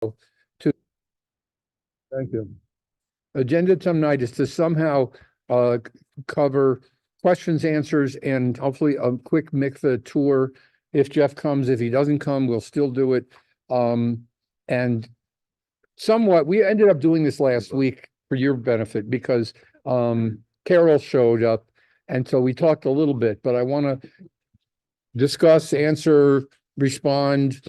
to, thank you. Agenda tonight is to somehow cover questions, answers, and hopefully a quick mikveh tour. If Jeff comes, if he doesn't come, we'll still do it. And somewhat, we ended up doing this last week for your benefit because Carol showed up. And so we talked a little bit, but I want to discuss, answer, respond,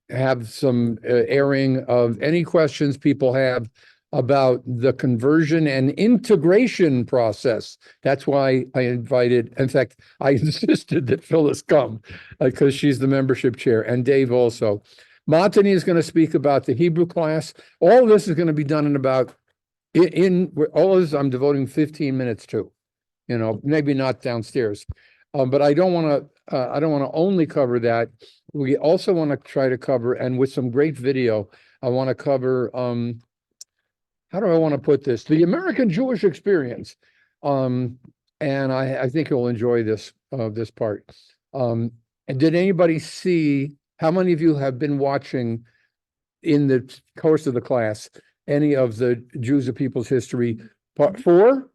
have some airing of any questions people have about the conversion and integration process. That's why I invited, in fact, I insisted that Phyllis come because she's the membership chair, and Dave also. Montany is going to speak about the Hebrew class. All of this is going to be done in about, all of this I'm devoting 15 minutes to, maybe not downstairs. But I don't want to only cover that. We also want to try to cover, and with some great video, I want to cover, how do I want to put this? The American Jewish experience. And I think you'll enjoy this part. And did anybody see, how many of you have been watching in the course of the class, any of the Jews of People's History, part 4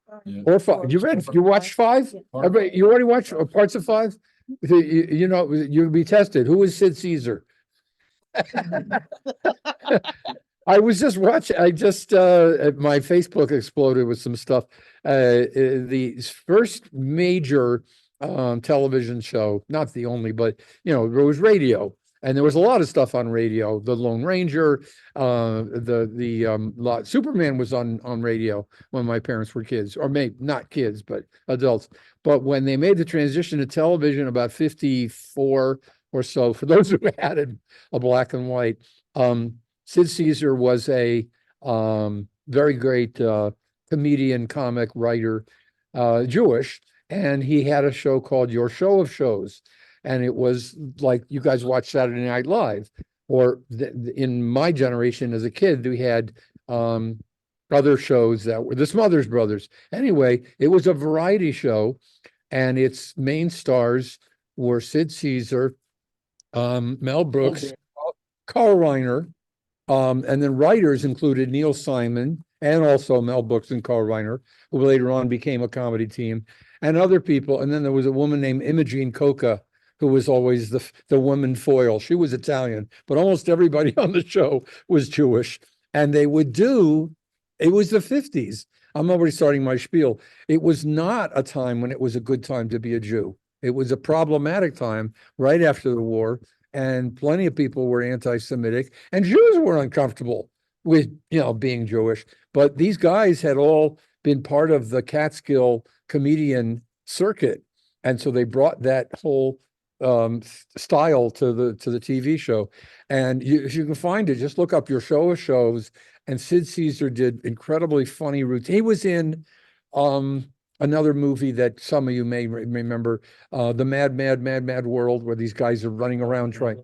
or 5? You watched 5? Everybody, you already watched parts of 5? You'll be tested. Who is Sid Caesar? I was just watching, my Facebook exploded with some stuff. The first major television show, not the only, but there was radio, and there was a lot of stuff on radio. The Lone Ranger, Superman was on radio when my parents were kids, or maybe not kids, but adults. But when they made the transition to television about 54 or so, for those who had it, a black and white, Sid Caesar was a very great comedian, comic writer, Jewish, and he had a show called Your Show of Shows. And it was like you guys watched Saturday Night Live, or in my generation as a kid, we had other shows that were the Smothers Brothers. Anyway, it was a variety show, and its main stars were Sid Caesar, Mel Brooks, Carl Reiner, and then writers included Neil Simon and also Mel Brooks and Carl Reiner, who later on became a comedy team, and other people. And then there was a woman named Imogene Coca, who was always the woman foil. She was Italian, but almost everybody on the show was Jewish. And they would do, it was the 50s. I'm already starting my spiel. It was not a time when it was a good time to be a Jew. It was a problematic time right after the war. And plenty of people were anti-Semitic, and Jews were uncomfortable with, being Jewish. But these guys had all been part of the Catskill comedian circuit. And so they brought that whole style to the TV show. And if you can find it, just look up Your Show of Shows. And Sid Caesar did incredibly funny routine. He was in another movie that some of you may remember, the Mad World, where these guys are running around trying.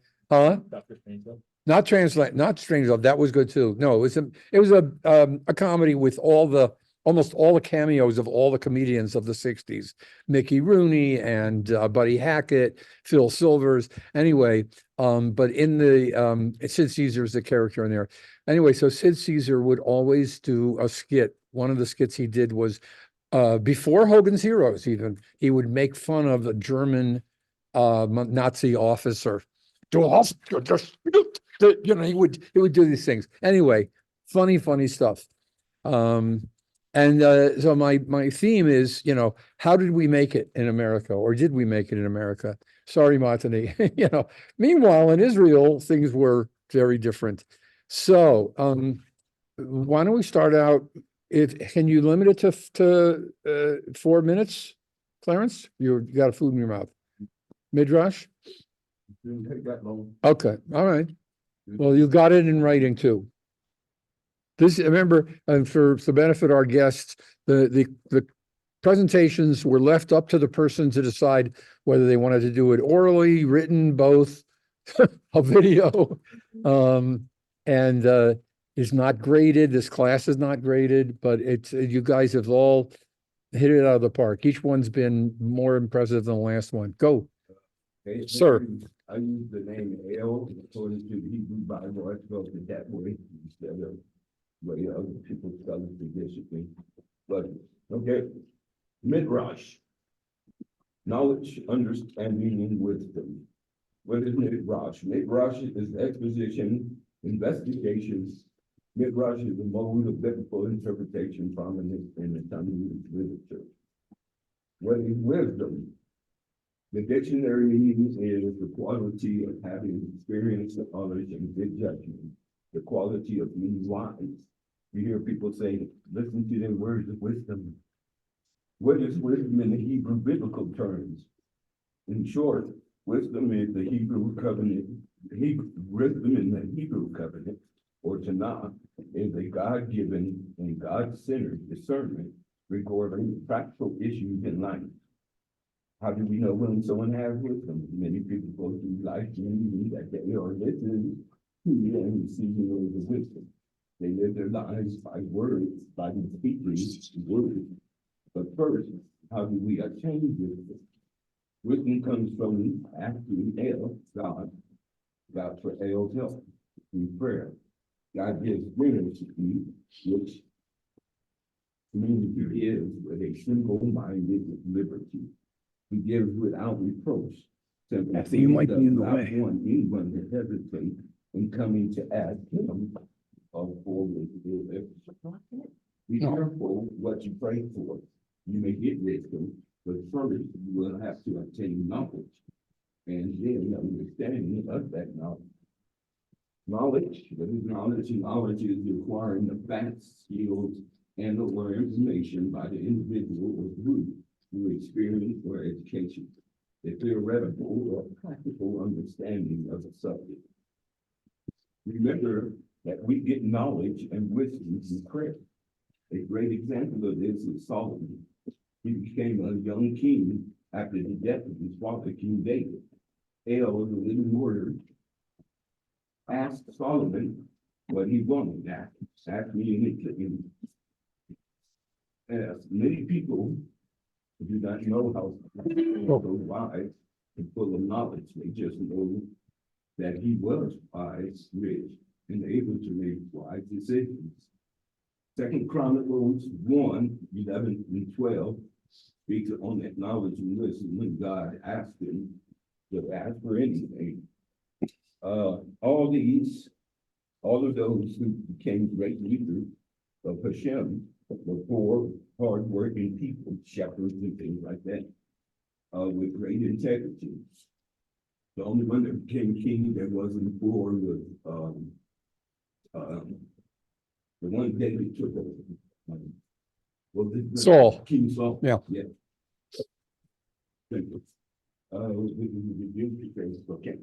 Not Strangelove. That was good too. No, it was a comedy with almost all the cameos of all the comedians of the 60s, Mickey Rooney and Buddy Hackett, Phil Silvers. Anyway, but in the Sid Caesar is the character in there. Anyway, so Sid Caesar would always do a skit. One of the skits he did was before Hogan's Heroes, even, he would make fun of a German Nazi officer. He would do these things. Anyway, funny stuff. So my theme is, how did we make it in America, or did we make it in America? Sorry, Montany. Meanwhile, in Israel, things were very different. So why don't we start out? Can you limit it to 4 minutes, Clarence? You got a food in your mouth. Midrash? Okay, all right. Well, you got it in writing too. Remember, for the benefit of our guests, the presentations were left up to the person to decide whether they wanted to do it orally, written, both, a video, and is not graded. This class is not graded, but you guys have all hit it out of the park. Each one's been more impressive than the last one. Go, sir. I use the name El according to the Hebrew Bible. I spelled it that way instead of the way other people spell it traditionally. But okay, Midrash, knowledge, understanding, and wisdom. What is Midrash? Midrash is exposition, investigation. Midrash is a mode of biblical interpretation prominent in the Talmudic literature. What is wisdom? The dictionary meaning is the quality of having experience, knowledge, and good judgment. The quality of being wise. You hear people say, listen to their words of wisdom. What is wisdom in the Hebrew biblical terms? In short, wisdom is the Hebrew covenant. Wisdom in the Hebrew covenant, or Tanakh, is a God-given and God-centered discernment regarding practical issues in life. How do we know when someone has wisdom? Many people go through life believing that they are listening to and receiving words of wisdom. They live their lives by words, by speaking words. But first, how do we attain wisdom? Wisdom comes from asking God for El's help through prayer. God gives generously, which community is with a single-minded liberty. He gives without reproach. After you might be in the way. Anyone to hesitate in coming to ask him for wisdom. Be careful what you pray for. You may get wisdom, but first you will have to obtain knowledge, and then understanding of that knowledge. Knowledge, what is knowledge? Knowledge is acquiring the facts, skills, and or information by the individual or group through experience or education, a theoretical or practical understanding of the subject. Remember that we get knowledge and wisdom through prayer. A great example of this is Solomon. He became a young king after the death of his father, King David. El, the living word, asked Solomon what he wanted. Ask me anything. As many people do not know how so wise and full of knowledge. They just know that he was wise, rich, and able to make wise decisions. Second Chronicles 1:11 and 12 speaks on that knowledge and wisdom when God asked him to ask for anything. All of those who became great leaders of Hashem were poor, hardworking people, shepherds and things like that, with great integrity. The only one that became king that wasn't poor was the one David took over. Saul. King Saul. Yeah. Yeah. Okay.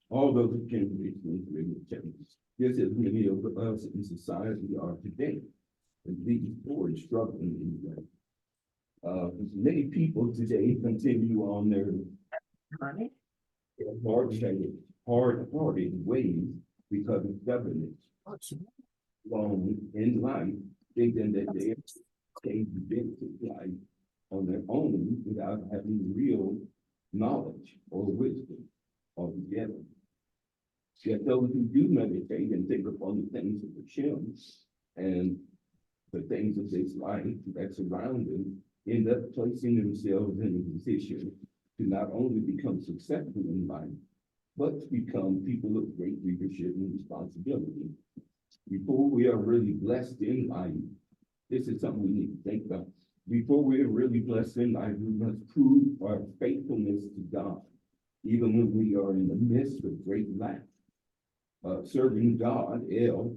All those who came to these great challenges. Just as many of us in society are today, and these poor and struggling in life. Many people today continue on their hard-hearted ways because of government. Long in life, thinking that they can benefit life on their own without having real knowledge or wisdom altogether. Yet those who do meditate and think upon the things of the Shem and the things of this life that surround them end up placing themselves in a position to not only become successful in life, but to become people of great leadership and responsibility. Before we are really blessed in life, this is something we need to think about. Before we are really blessed in life, we must prove our faithfulness to God, even when we are in the midst of great lack. Serving God, El,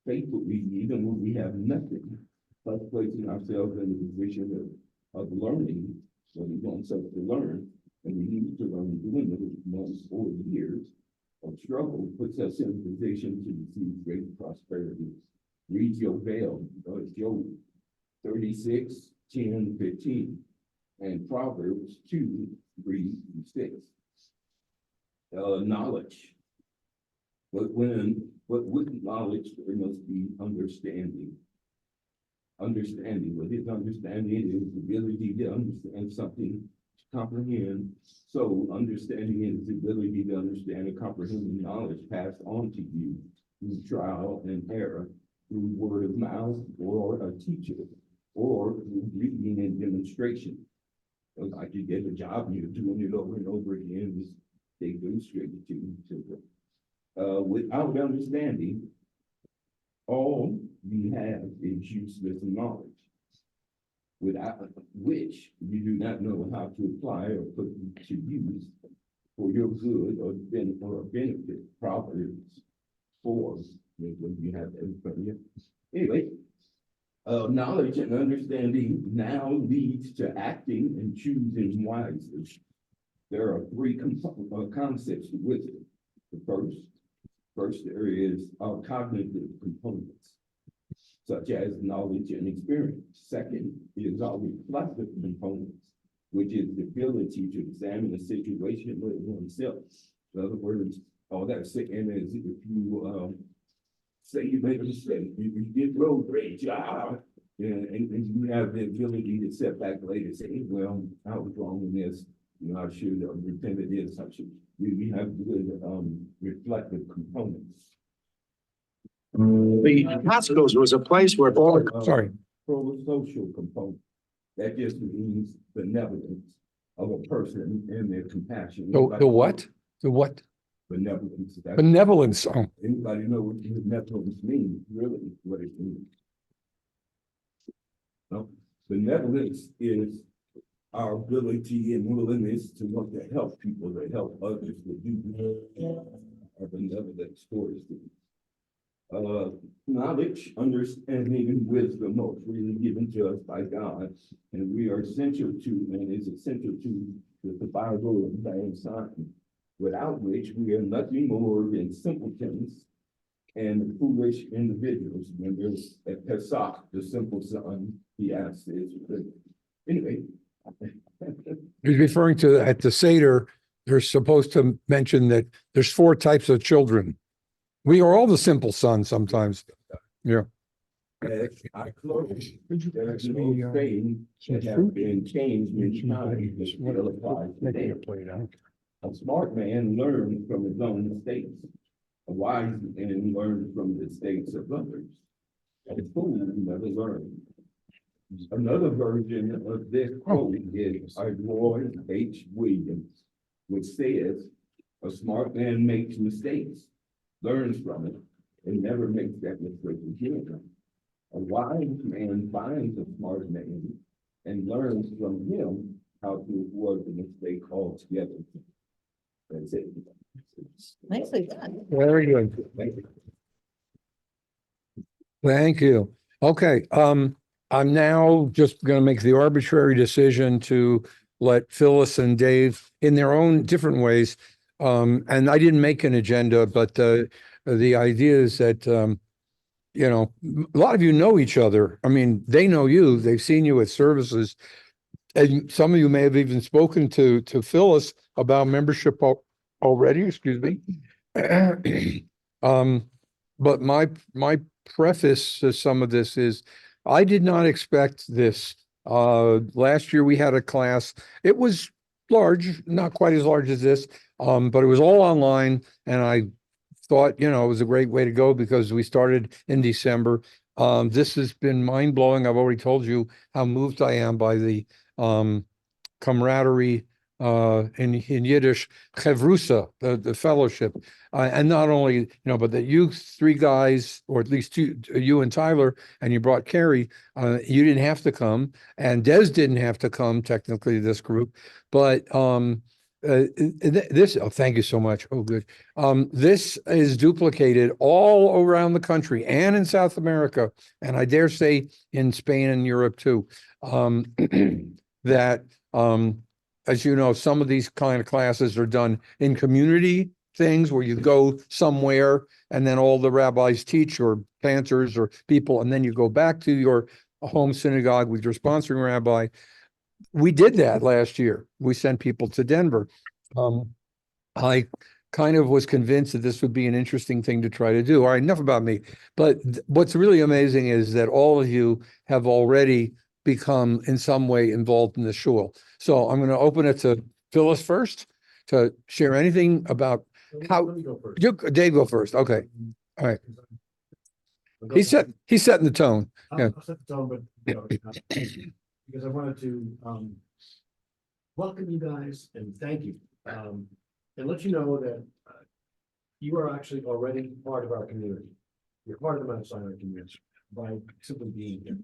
faithfully, even when we have nothing, but placing ourselves in a position of learning what He wants us to learn, and we need to learn doing those months or years of struggle puts us in a position to receive great prosperity. Read your veil, Job 36:10-15, and Proverbs 2:3-6. Knowledge. But with knowledge, there must be understanding. Understanding. What is understanding is the ability to understand something comprehend. So understanding is the ability to understand and comprehend the knowledge passed on to you through trial and error, through word of mouth or a teacher, or through reading and demonstration. So like you get a job and you're doing it over and over again, just they go straight to you. Without understanding, all we have is useless knowledge, without which you do not know how to apply or put to use for your good or benefit. Proverbs 4, when you have that in front of you. Anyway, knowledge and understanding now leads to acting and choosing wisely. There are three concepts of wisdom. The first area is our cognitive components, such as knowledge and experience. Second is our reflective components, which is the ability to examine a situation with oneself. In other words, all that saying is if you say you made a mistake, you did road rage, and you have the ability to step back later and say, well, I was wrong in this, I should have repented this, I should. We have good reflective components. The Costco's was a place where all the Sorry. Pro-social component. That just means benevolence of a person and their compassion. The what? The what? Benevolence. Benevolence. Oh, Anybody know what benevolence means? Really, what it means? No, benevolence is our ability and willingness to want to help people, to help others, to do our benevolence towards them. Knowledge, understanding, and wisdom are freely given to us by God, and we are essential to, and is essential to the Bible and bad sign, without which we are nothing more than simpletons and foolish individuals. Remember, at Pesach, the simple son, he asked this. Anyway. he's referring to at the Seder, they're supposed to mention that there's 4 types of children. We are all the simple sons sometimes. Yeah. As I close, there is no saying that have been changed many times that still applies today. A smart man learns from his own mistakes. A wise man learns from the mistakes of others. A fool never learns. Another version of this quote is by Roy H. Williams, which says, a smart man makes mistakes, learns from it, and never makes that mistake again. A wise man finds a smart man and learns from him how to avoid the mistake altogether. That's it. Nicely done. Very good. Thank you. Thank you. Okay, I'm now just going to make the arbitrary decision to let Phyllis and Dave in their own different ways. And I didn't make an agenda, but the idea is that, a lot of you know each other. I mean, they know you, they've seen you at services. And some of you may have even spoken to Phyllis about membership already, excuse me. But my preface to some of this is, I did not expect this. Last year we had a class. It was large, not quite as large as this, but it was all online. And I thought, it was a great way to go because we started in December. This has been mind blowing. I've already told you how moved I am by the camaraderie in Yiddish, chevrusa, the fellowship. And not only, but that you 3 guys, or at least you and Tyler, and you brought Carrie, you didn't have to come, and Des didn't have to come, technically, this group, but this, thank you so much. Oh, good. This is duplicated all around the country and in South America, and I dare say in Spain and Europe too, that, as you know, some of these kind of classes are done in community things where you go somewhere and then all the rabbis teach, or pastors or people, and then you go back to your home synagogue with your sponsoring rabbi. We did that last year. We sent people to Denver. I kind of was convinced that this would be an interesting thing to try to do. All right, enough about me. But what's really amazing is that all of you have already become in some way involved in the shul. So I'm going to open it to Phyllis first to share anything about how Let me go first. Dave go first. Okay. All right. He's setting the tone. Yeah. I'll set the tone, but, you know, because I wanted to, welcome you guys and thank you. And let you know that, you are actually already part of our community. You're part of the Mount Sinai community by simply being here.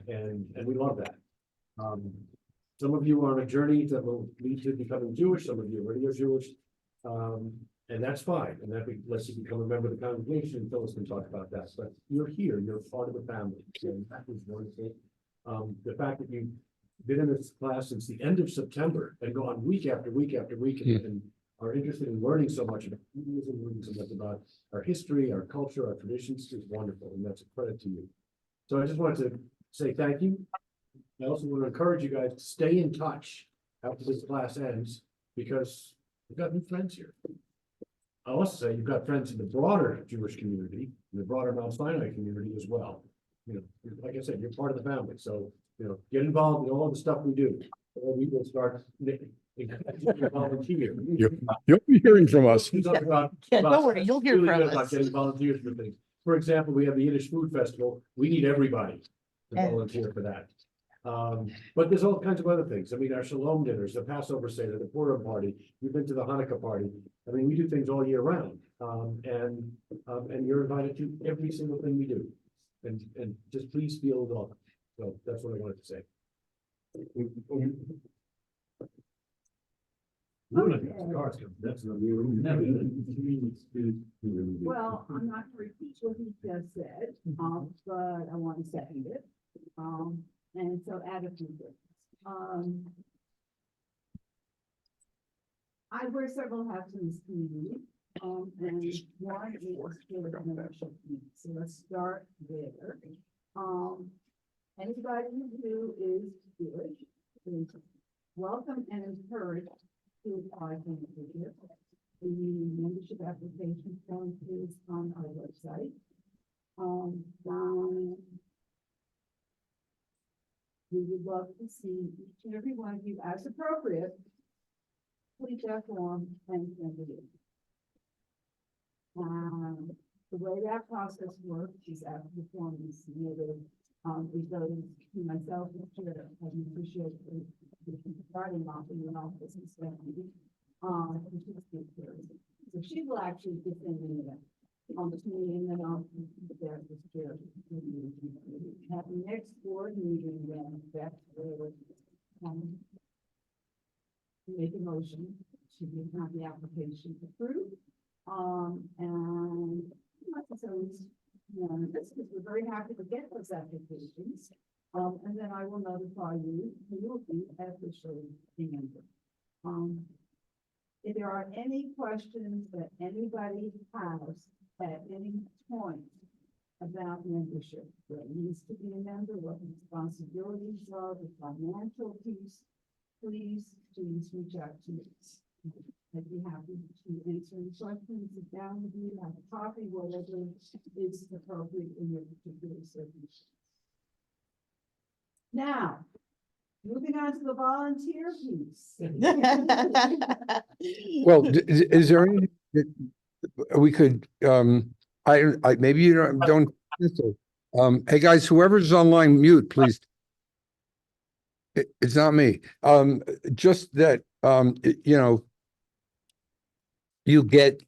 And we love that. Some of you are on a journey that will lead to becoming Jewish, some of you already are Jewish. And that's fine, and that lets you become a member of the congregation, Phyllis can talk about that, but you're here, you're part of the family, and that was one thing. The fact that you've been in this class since the end of September and go on week after week after week and are interested in learning so much about Judaism, learning so much about our history, our culture, our traditions is wonderful, and that's a credit to you. So I just wanted to say thank you. I also want to encourage you guys to stay in touch after this class ends, because we've got new friends here. I'll also say you've got friends in the broader Jewish community, in the broader Mount Sinai community as well. You know, like I said, you're part of the family, so, you know, get involved in all of the stuff we do. Or we will start volunteer. You'll be hearing from us. We talk about- Yeah, don't worry, you'll hear really from good about us. getting volunteers for things. For example, we have the Yiddish Food Festival. We need everybody to Yeah. volunteer for that. But there's all kinds of other things. I mean, our Shalom dinners, the Passover Seder, the Purim party, we've been to the Hanukkah party. I mean, we do things all year round. And you're invited to every single thing we do. And just please feel welcome. So that's what I wanted to say. That's not Well, I'm not to repeat what he just said, but I want to second it. And so add a few things. I wear several hats in this community, and one is for the membership community. So let's start there. Anybody who is Jewish is welcome and encouraged to apply for membership. The membership application form is on our website. We would love to see each and every one of you, as appropriate, complete that form and send it in. The way that process works is after the form is submitted, it goes to myself, and chair, I appreciate the starting off in the office and stuff. So she will actually get in there. To me, and then I'll there this chair. Have the next board meeting, then that's where make a motion to have the application approved. And like I said, this is, we're very happy to get those applications. And then I will notify you, who will be officially the member. If there are any questions that anybody has at any point about membership, what needs to be a member, what the responsibilities are, the financial piece, please reach out to me. I'd be happy to answer any questions, sit down with you, have a coffee, whatever is appropriate in your particular circumstance. Now, moving on to the volunteer piece. Well, is there any that we could, I maybe you don't. Hey guys, whoever's online, mute, please. It's not me. Just that, you know, you get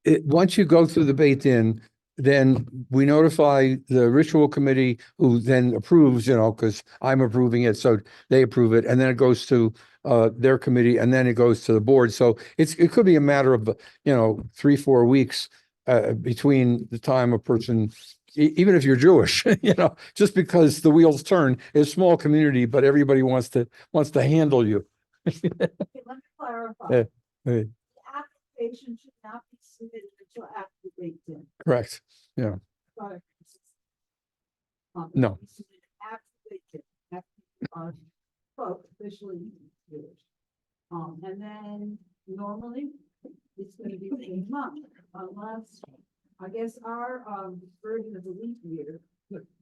it once you go through the Beit Din, then we notify the ritual committee, who then approves, you know, because I'm approving it, so they approve it, and then it goes to their committee, and then it goes to the board. So it could be a matter of, you know, 3-4 weeks between the time a person, even if you're Jewish, you know, just because the wheels turn. It's a small community, but everybody wants to handle you. Okay, let me clarify. Yeah. The application should not be submitted until after the Beit Din. Correct. Yeah. Sorry. No. Be submitted after the Beit Din, after you are both officially Jewish. And then normally it's going to be a month, unless I guess our, version of the leap year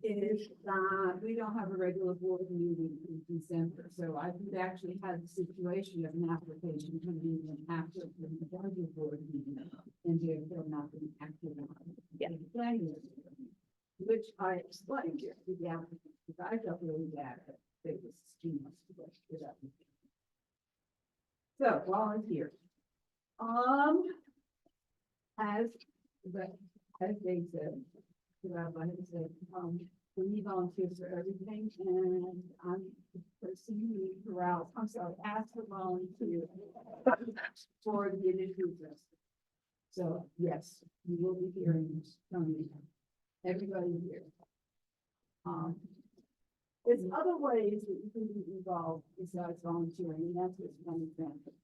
is that we don't have a regular board meeting in December. So I could actually have the situation of an application coming in after the regular board meeting and therefore not being active on Yeah. the planning board, which I explained to the applicant, because I felt really bad that they was too much to go through that. So volunteer. As, as they said, the rabbi had said, we need volunteers for everything, and I'm proceeding throughout, I'm sorry, ask for volunteers for the initiative. So, yes, you will be hearing from me, everybody here. There's other ways that you can be involved besides volunteering, and that's just one example,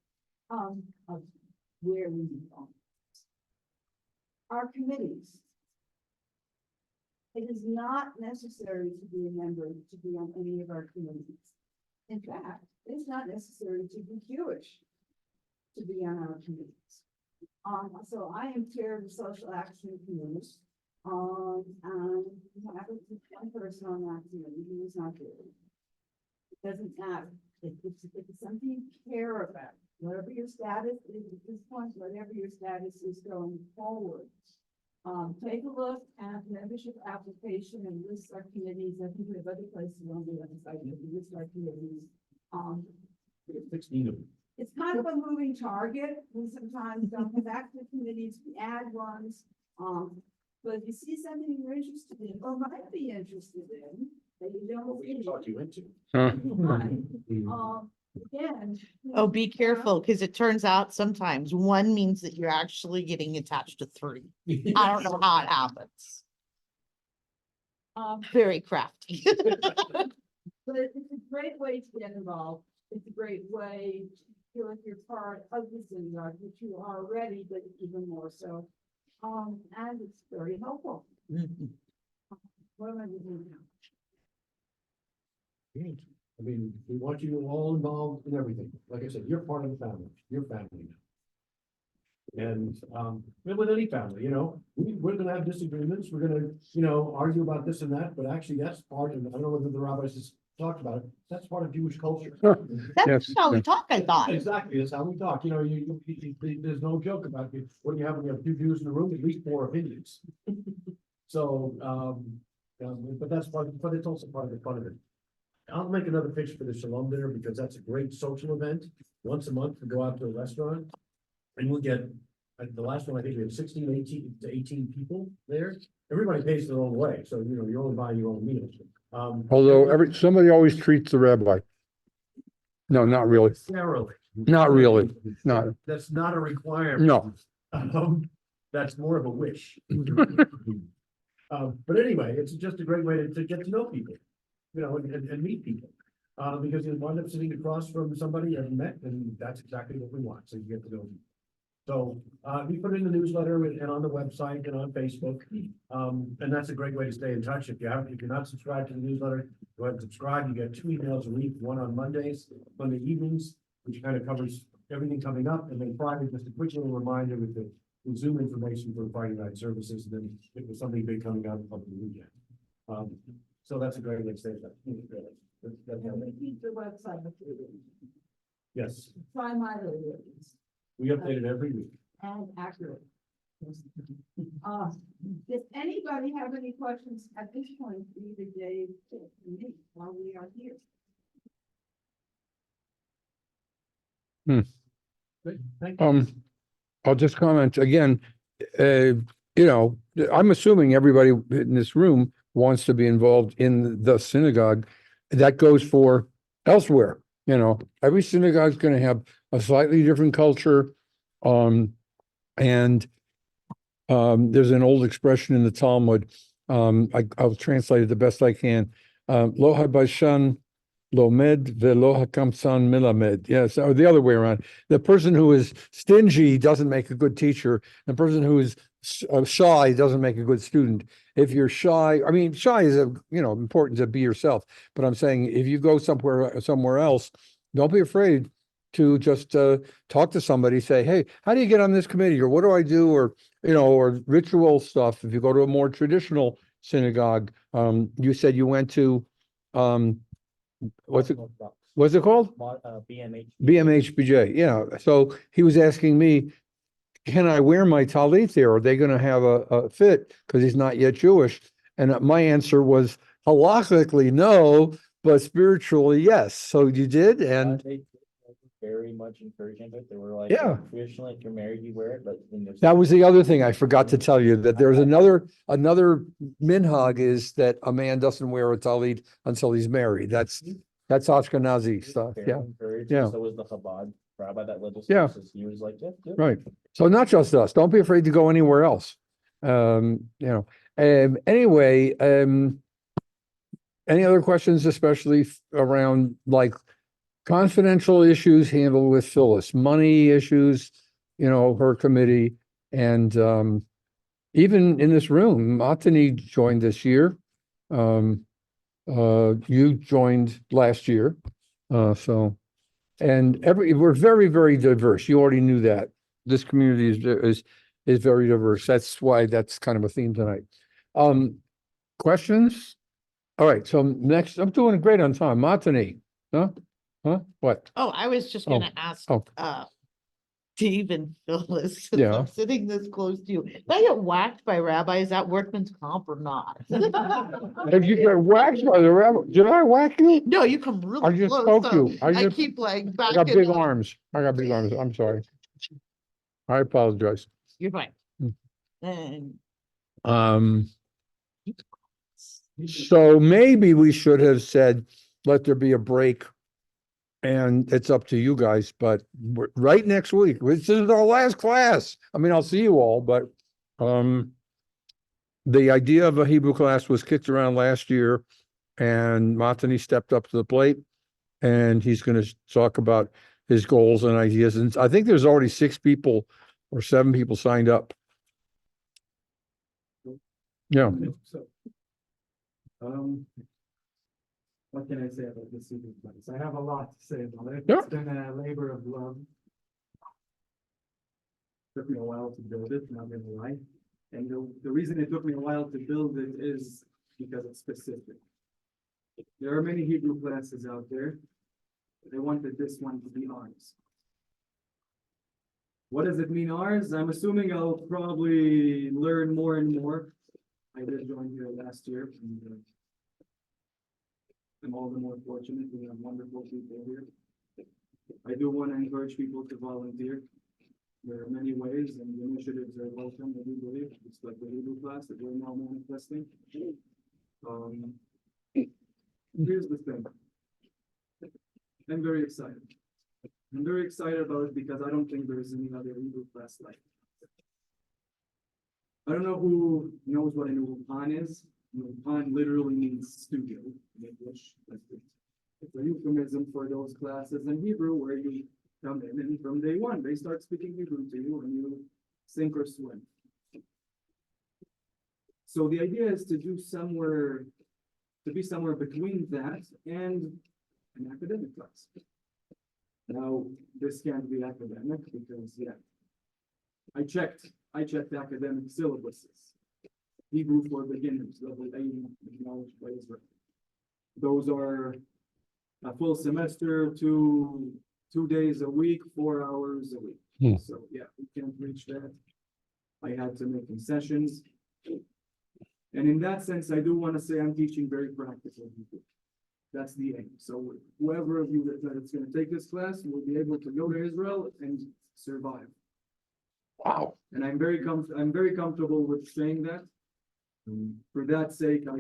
of where we need volunteers. Our committees. It is not necessary to be a member to be on any of our committees. In fact, it's not necessary to be Jewish to be on our committees. So I am chair of the Social Action Committee. And we have one person on that committee who is not Jewish. It doesn't matter. If it's something you care about, whatever your status is at this point, whatever your status is going forward. Take a look at membership application and list our committees. I think we have other places on the website that we list our committees. We have 16 of them. It's kind of a moving target. We sometimes don't have active committees, we add ones. But if you see something you're interested in, or might be interested in, that you don't We can see. talk you into. Right. Again. Oh, be careful, because it turns out sometimes one means that you're actually getting attached to three. I don't know how it happens. Very crafty. But it's a great way to get involved. It's a great way to feel like you're part of the synagogue, which you are already, but even more so. And it's very helpful. What am I doing now? Great. I mean, we want you all involved in everything. Like I said, you're part of the family, your family now. And, with any family, we're gonna have disagreements, we're gonna, argue about this and that, but actually that's part of, I don't know whether the rabbis has talked about it, that's part of Jewish culture. That's Yes, how we yes. talk, I thought. Exactly, that's how we talk, there's no joke about it. What do you have when you have two Jews in the room, at least 4 opinions. So, but that's but it's also part of the fun of it. I'll make another pitch for the Shalom dinner because that's a great social event. Once a month, we go out to a restaurant and we'll get, the last one, I think we had 16, 18 to 18 people there. Everybody pays their own way. So, you're only buying your own meals. Although somebody always treats the rabbi. No, not really. Necessarily. Not really. Not, That's not a requirement. no. That's more of a wish. But anyway, it's just a great way to get to know people, and meet people. Because you wind up sitting across from somebody you haven't met, and that's exactly what we want, so you get to know people. So, we put it in the newsletter and on the website and on Facebook. And that's a great way to stay in touch. If you're not subscribed to the newsletter, go ahead and subscribe. You get 2 emails a week, one on Monday evenings, which kind of covers everything coming up, and then Friday, just a quick little reminder with the Zoom information for Friday night services, and then if there's something big coming out of the weekend. So that's a great way to stay in touch. And we keep the website updated. Yes, Try my reviews we update it every week. and accurate. Does anybody have any questions at this point, for either Dave or me, while we are here? Great, thank you. I'll just comment again, I'm assuming everybody in this room wants to be involved in the synagogue. That goes for elsewhere, every synagogue is going to have a slightly different culture. And there's an old expression in the Talmud. I'll translate it the best I can. Lo habashan lomed velo hakamsan milamed. Yes, or the other way around. The person who is stingy doesn't make a good teacher. The person who is shy doesn't make a good student. If you're shy, shy is important to be yourself. But I'm saying if you go somewhere else, don't be afraid to just talk to somebody. Say, hey, how do you get on this committee, or what do I do, or you know, or ritual stuff, if you go to a more traditional synagogue, you said you went to, what's it called? BMH. BMHBJ, yeah. So he was asking me, can I wear my talit there? Are they gonna have a fit? Because he's not yet Jewish. And my answer was halachically no, but spiritually yes. So you did, and They very much encouraging it. They were like, Yeah. traditionally, if you're married, you wear it, but when there's. that was the other thing I forgot to tell you, that there's another minhag is that a man doesn't wear a talit until he's married. That's Ashkenazi stuff, Very yeah, encouraging. yeah. So was the Chabad rabbi that led us. Yeah. He was like, yeah, good. right. So not just us, don't be afraid to go anywhere else. You know, anyway, any other questions, especially around like confidential issues handled with Phyllis, money issues, you know, her committee, and even in this room, Matani joined this year. You joined last year, so, and we're very, very diverse. You already knew that. This community is very diverse. That's why that's kind of a theme tonight. Questions? All right, so next, I'm doing great on time. Matani, huh? Huh? What? Oh, I was just Oh, gonna ask, oh. Steve and Phyllis, 'cause Yeah. I'm sitting this close to you. If I get whacked by Rabbi, is that workman's comp or not? If you get whacked by the rabbi, did I whack you? No, you come I really just close, spoke so you. I keep like I got backing big up. arms. I got big arms. I'm sorry. I apologize. You're fine. Hmm. And Um, so maybe we should have said, let there be a break. And it's up to you guys, but right next week, this is our last class. I mean, I'll see you all, but the idea of a Hebrew class was kicked around last year, and Matani stepped up to the plate, and he's going to talk about his goals and ideas. And I think there's already 6 people or 7 people signed up. Yeah. So, what can I say about this super class? I have a lot to say about it. Yeah. It's been a labor of love. Took me a while to build it, not gonna lie. And the reason it took me a while to build it is because it's specific. There are many Hebrew classes out there. They wanted this one to be ours. What does it mean ours? I'm assuming I'll probably learn more and more. I did join here last year, and I'm all the more fortunate. We have wonderful people here. I do want to encourage people to volunteer. There are many ways, and the initiatives are welcome, I do believe, just like the Hebrew class that we're now manifesting. Here's the thing. I'm very excited. I'm very excited about it because I don't think there's any other Hebrew class like it. I don't know who knows what an ulpan is. An ulpan literally means studio in English. It's a euphemism for those classes in Hebrew where you come in and from day one, they start speaking Hebrew to you and you sink or swim. So the idea is to be somewhere between that and an academic class. Now, this can't be academic because, yeah, I checked academic syllabuses. Hebrew for beginners, level 8, knowledge by Israel. Those are a full semester, 2 days a week, 4 hours a week. Hmm. So, yeah, we can't reach that. I had to make concessions. And in that sense, I do want to say I'm teaching very practical people. That's the aim. So whoever of you that's going to take this class will be able to go to Israel and survive. Wow. And I'm very comfortable with saying that. For that sake, I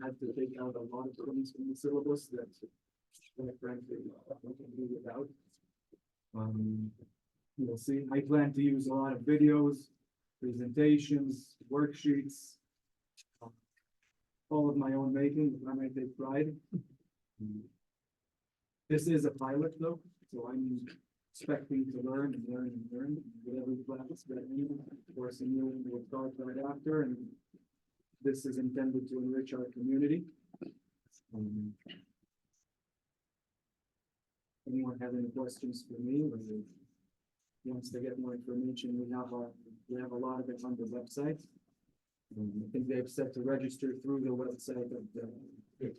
had to take out a lot of things from the syllabus that, frankly, I can do without. You'll see. I plan to use a lot of videos, presentations, worksheets, all of my own making, if I may take pride. This is a pilot though, so I'm expecting to learn and learn and learn with every class that I need. Of course, a new one will start right after, and this is intended to enrich our community. Anyone have any questions for me? Or wants to get more information? We have our We have a lot of it on the website. I think they've set to register through the website of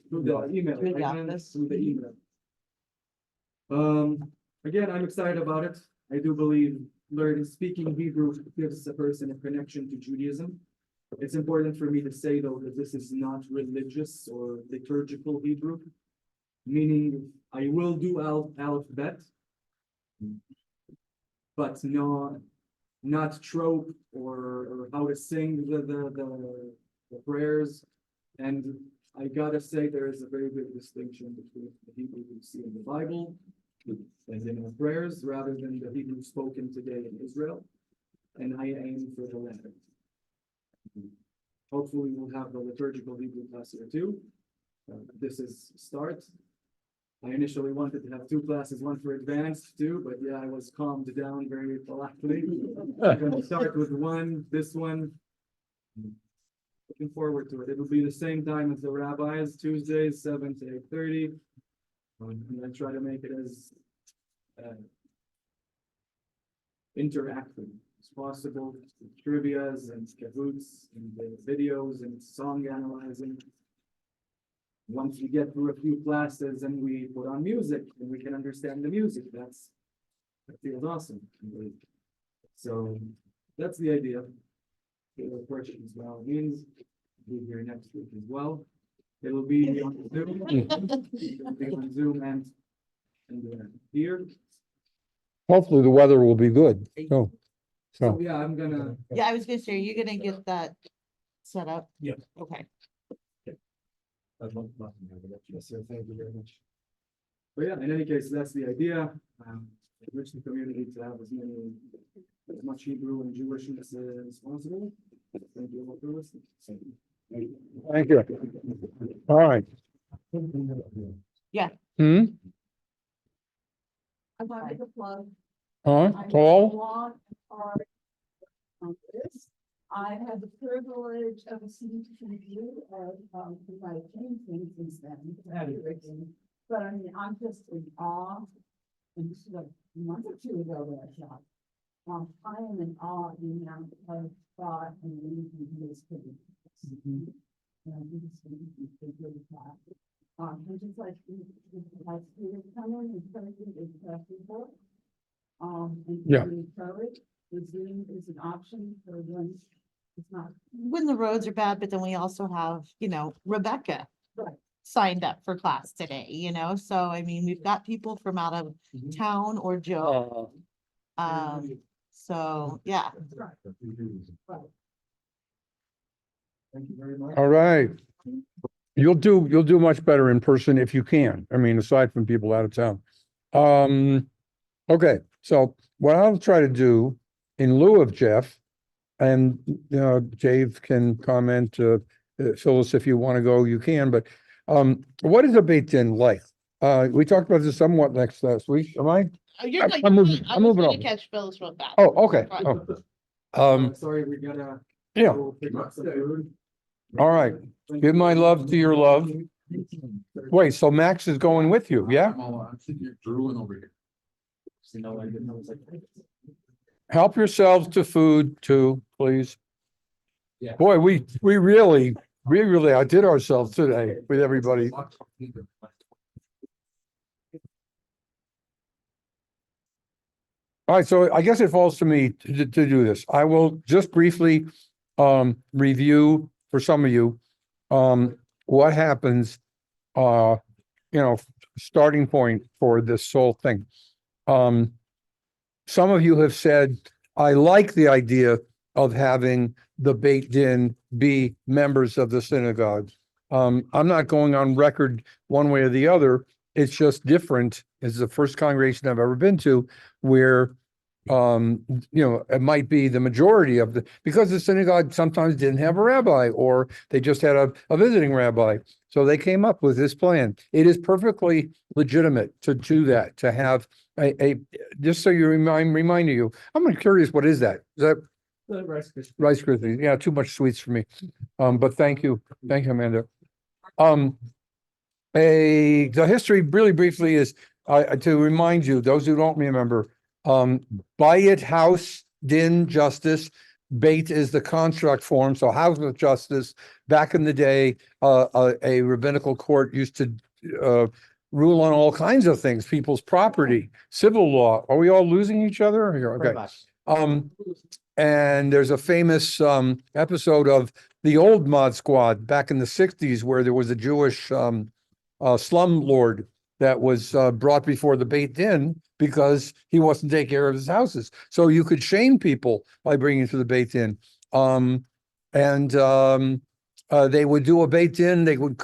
through the email, Through the right, man? office. Through the email. Again, I'm excited about it. I do believe speaking Hebrew gives a person a connection to Judaism. It's important for me to say though that this is not religious or liturgical Hebrew, meaning I will do alphabet, but not trope or how to sing the prayers. And I gotta say, there is a very big distinction between the Hebrew we see in the Bible, as in our prayers, rather than the Hebrew spoken today in Israel. And I aim for the latter. Hopefully we'll have the liturgical Hebrew class here too. This is start. I initially wanted to have two classes, one for advanced too, but yeah, I was calmed down very politely. I'm gonna start with this one. Looking forward to it. It'll be the same time as the rabbis, Tuesdays, 7 to 8:30. And I try to make it as interactive as possible, with trivias and cahoots and videos and song analyzing. Once we get through a few classes and we put on music and we can understand the music, that feels awesome. So that's the idea. The questions well means be here next week as well. It'll be on Zoom. It'll be on Zoom and here. Hopefully the weather will be good. So So, yeah, I'm gonna. Yeah, I was gonna say, you're gonna get that set up? Yeah. Okay. I'd love to have it. Yes, sir. Thank you very much. But yeah, in any case, that's the idea. Enrich the community to have as much Hebrew and Jewishness as possible. Thank you all for listening. thank you. All right. Yeah. I wanted to plug. Huh? I know a Paul? lot and hard on this. I had the privilege of listening to you because I changed things since then. But I mean, I'm just in awe. And this is like a month or two ago that I shot. I am in awe of the amount of thought and reason he is putting. And I think it's going to be really fast. And just like students come in and tell you it's people. And Yeah. encourage, the Zoom is an option for when it's not. When the roads are bad, but then we also have, Rebecca Right. signed up for class today, so I mean, we've got people from out of town or Joe. So, yeah. Right. Thank you very much. All right. You'll do much better in person if you can. I mean, aside from people out of town. Okay, so what I'll try to do in lieu of Jeff, and Dave can comment, Phyllis, if you want to go, you can, but what is a Beit Din like? We talked about this somewhat last week. Am I? You're good. I'm moving gonna on. catch Phyllis real fast. Oh, okay. Fine. Oh, Sorry, we gotta. yeah, go pick up some food. all right. Give my love to your love. Wait, so Max is going with you, yeah? I'm sitting here drooling over here. No, I didn't. I was like, Help yourselves to food too, please. Yeah. Boy, we really outdid ourselves today with everybody. All right, so I guess it falls to me to do this. I will just briefly review for some of you what happens, starting point for this whole thing. Some of you have said, I like the idea of having the Beit Din be members of the synagogue. I'm not going on record one way or the other. It's just different. It's the first congregation I've ever been to where, it might be the majority of because the synagogue sometimes didn't have a rabbi or they just had a visiting rabbi. So they came up with this plan. It is perfectly legitimate to do that, to have just so you remind you, I'm curious, what is that? Is that Rice Krispies? Yeah, too much sweets for me. But thank you. Thank you, Amanda. The history really briefly is to remind you, those who don't remember, Bayit house, din, justice, Beit is the construct form. So house of justice, back in the day, a rabbinical court used to rule on all kinds of things, people's property, civil law. Are we all losing each other? Here, Pretty okay. much. And there's a famous episode of the old Mod Squad back in the 60s where there was a Jewish slumlord that was brought before the Beit Din because he wasn't taking care of his houses. So you could shame people by bringing to the Beit Din. They would do a Beit Din. They would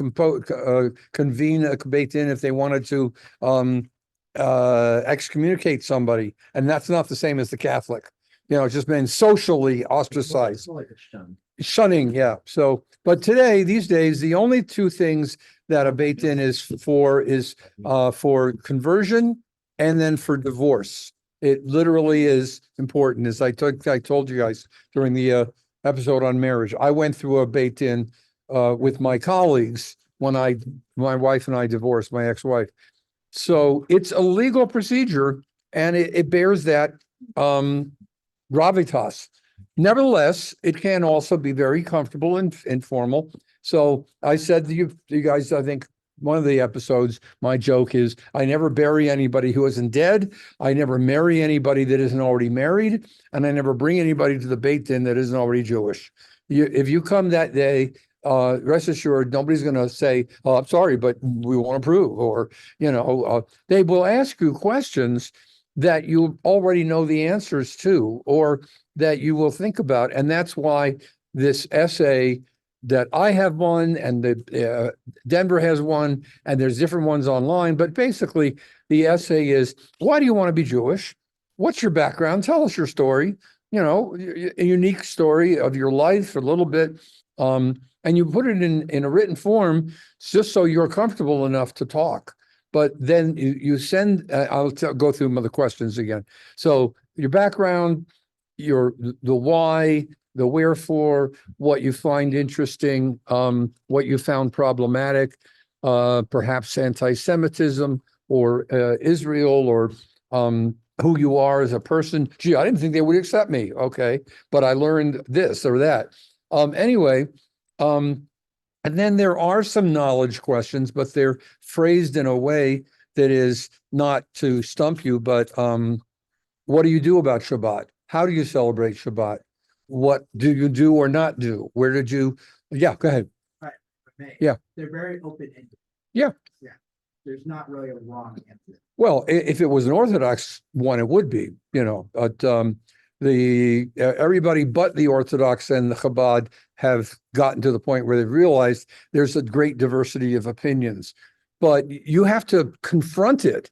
convene a Beit Din if they wanted to excommunicate somebody. And that's not the same as the Catholic. You know, it's just been socially ostracized. Like a shun. Shunning, yeah. So, but today, these days, the only two things that a Beit Din is for conversion and then for divorce. It literally is important. As I told you guys during the episode on marriage, I went through a Beit Din with my colleagues when my wife and I divorced, my ex-wife. So it's a legal procedure and it bears that gravitas. Nevertheless, it can also be very comfortable and informal. So I said to you guys, I think one of the episodes, my joke is I never bury anybody who isn't dead. I never marry anybody that isn't already married. And I never bring anybody to the Beit Din that isn't already Jewish. If you come that day, rest assured, nobody's going to say, "Oh, I'm sorry, but we won't approve," or, they will ask you questions that you already know the answers to, or that you will think about. And that's why this essay that I have one and that Denver has one, and there's different ones online. But basically, the essay is, why do you want to be Jewish? What's your background? Tell us your story, a unique story of your life, a little bit. And you put it in a written form just so you're comfortable enough to talk. But then you send, I'll go through the questions again. So your background, the why, the wherefore, what you find interesting, what you found problematic, perhaps anti-Semitism or Israel, or who you are as a person. Gee, I didn't think they would accept me. Okay, but I learned this or that. And then there are some knowledge questions, but they're phrased in a way that is not to stump you, but what do you do about Shabbat? How do you celebrate Shabbat? What do you do or not do? Where did you? Yeah, go ahead. Yeah. They're very open-ended. Yeah. Yeah. There's not really a wrong answer. Well, if it was an Orthodox one, it would be, but everybody but the Orthodox and the Chabad have gotten to the point where they've realized there's a great diversity of opinions, but you have to confront it.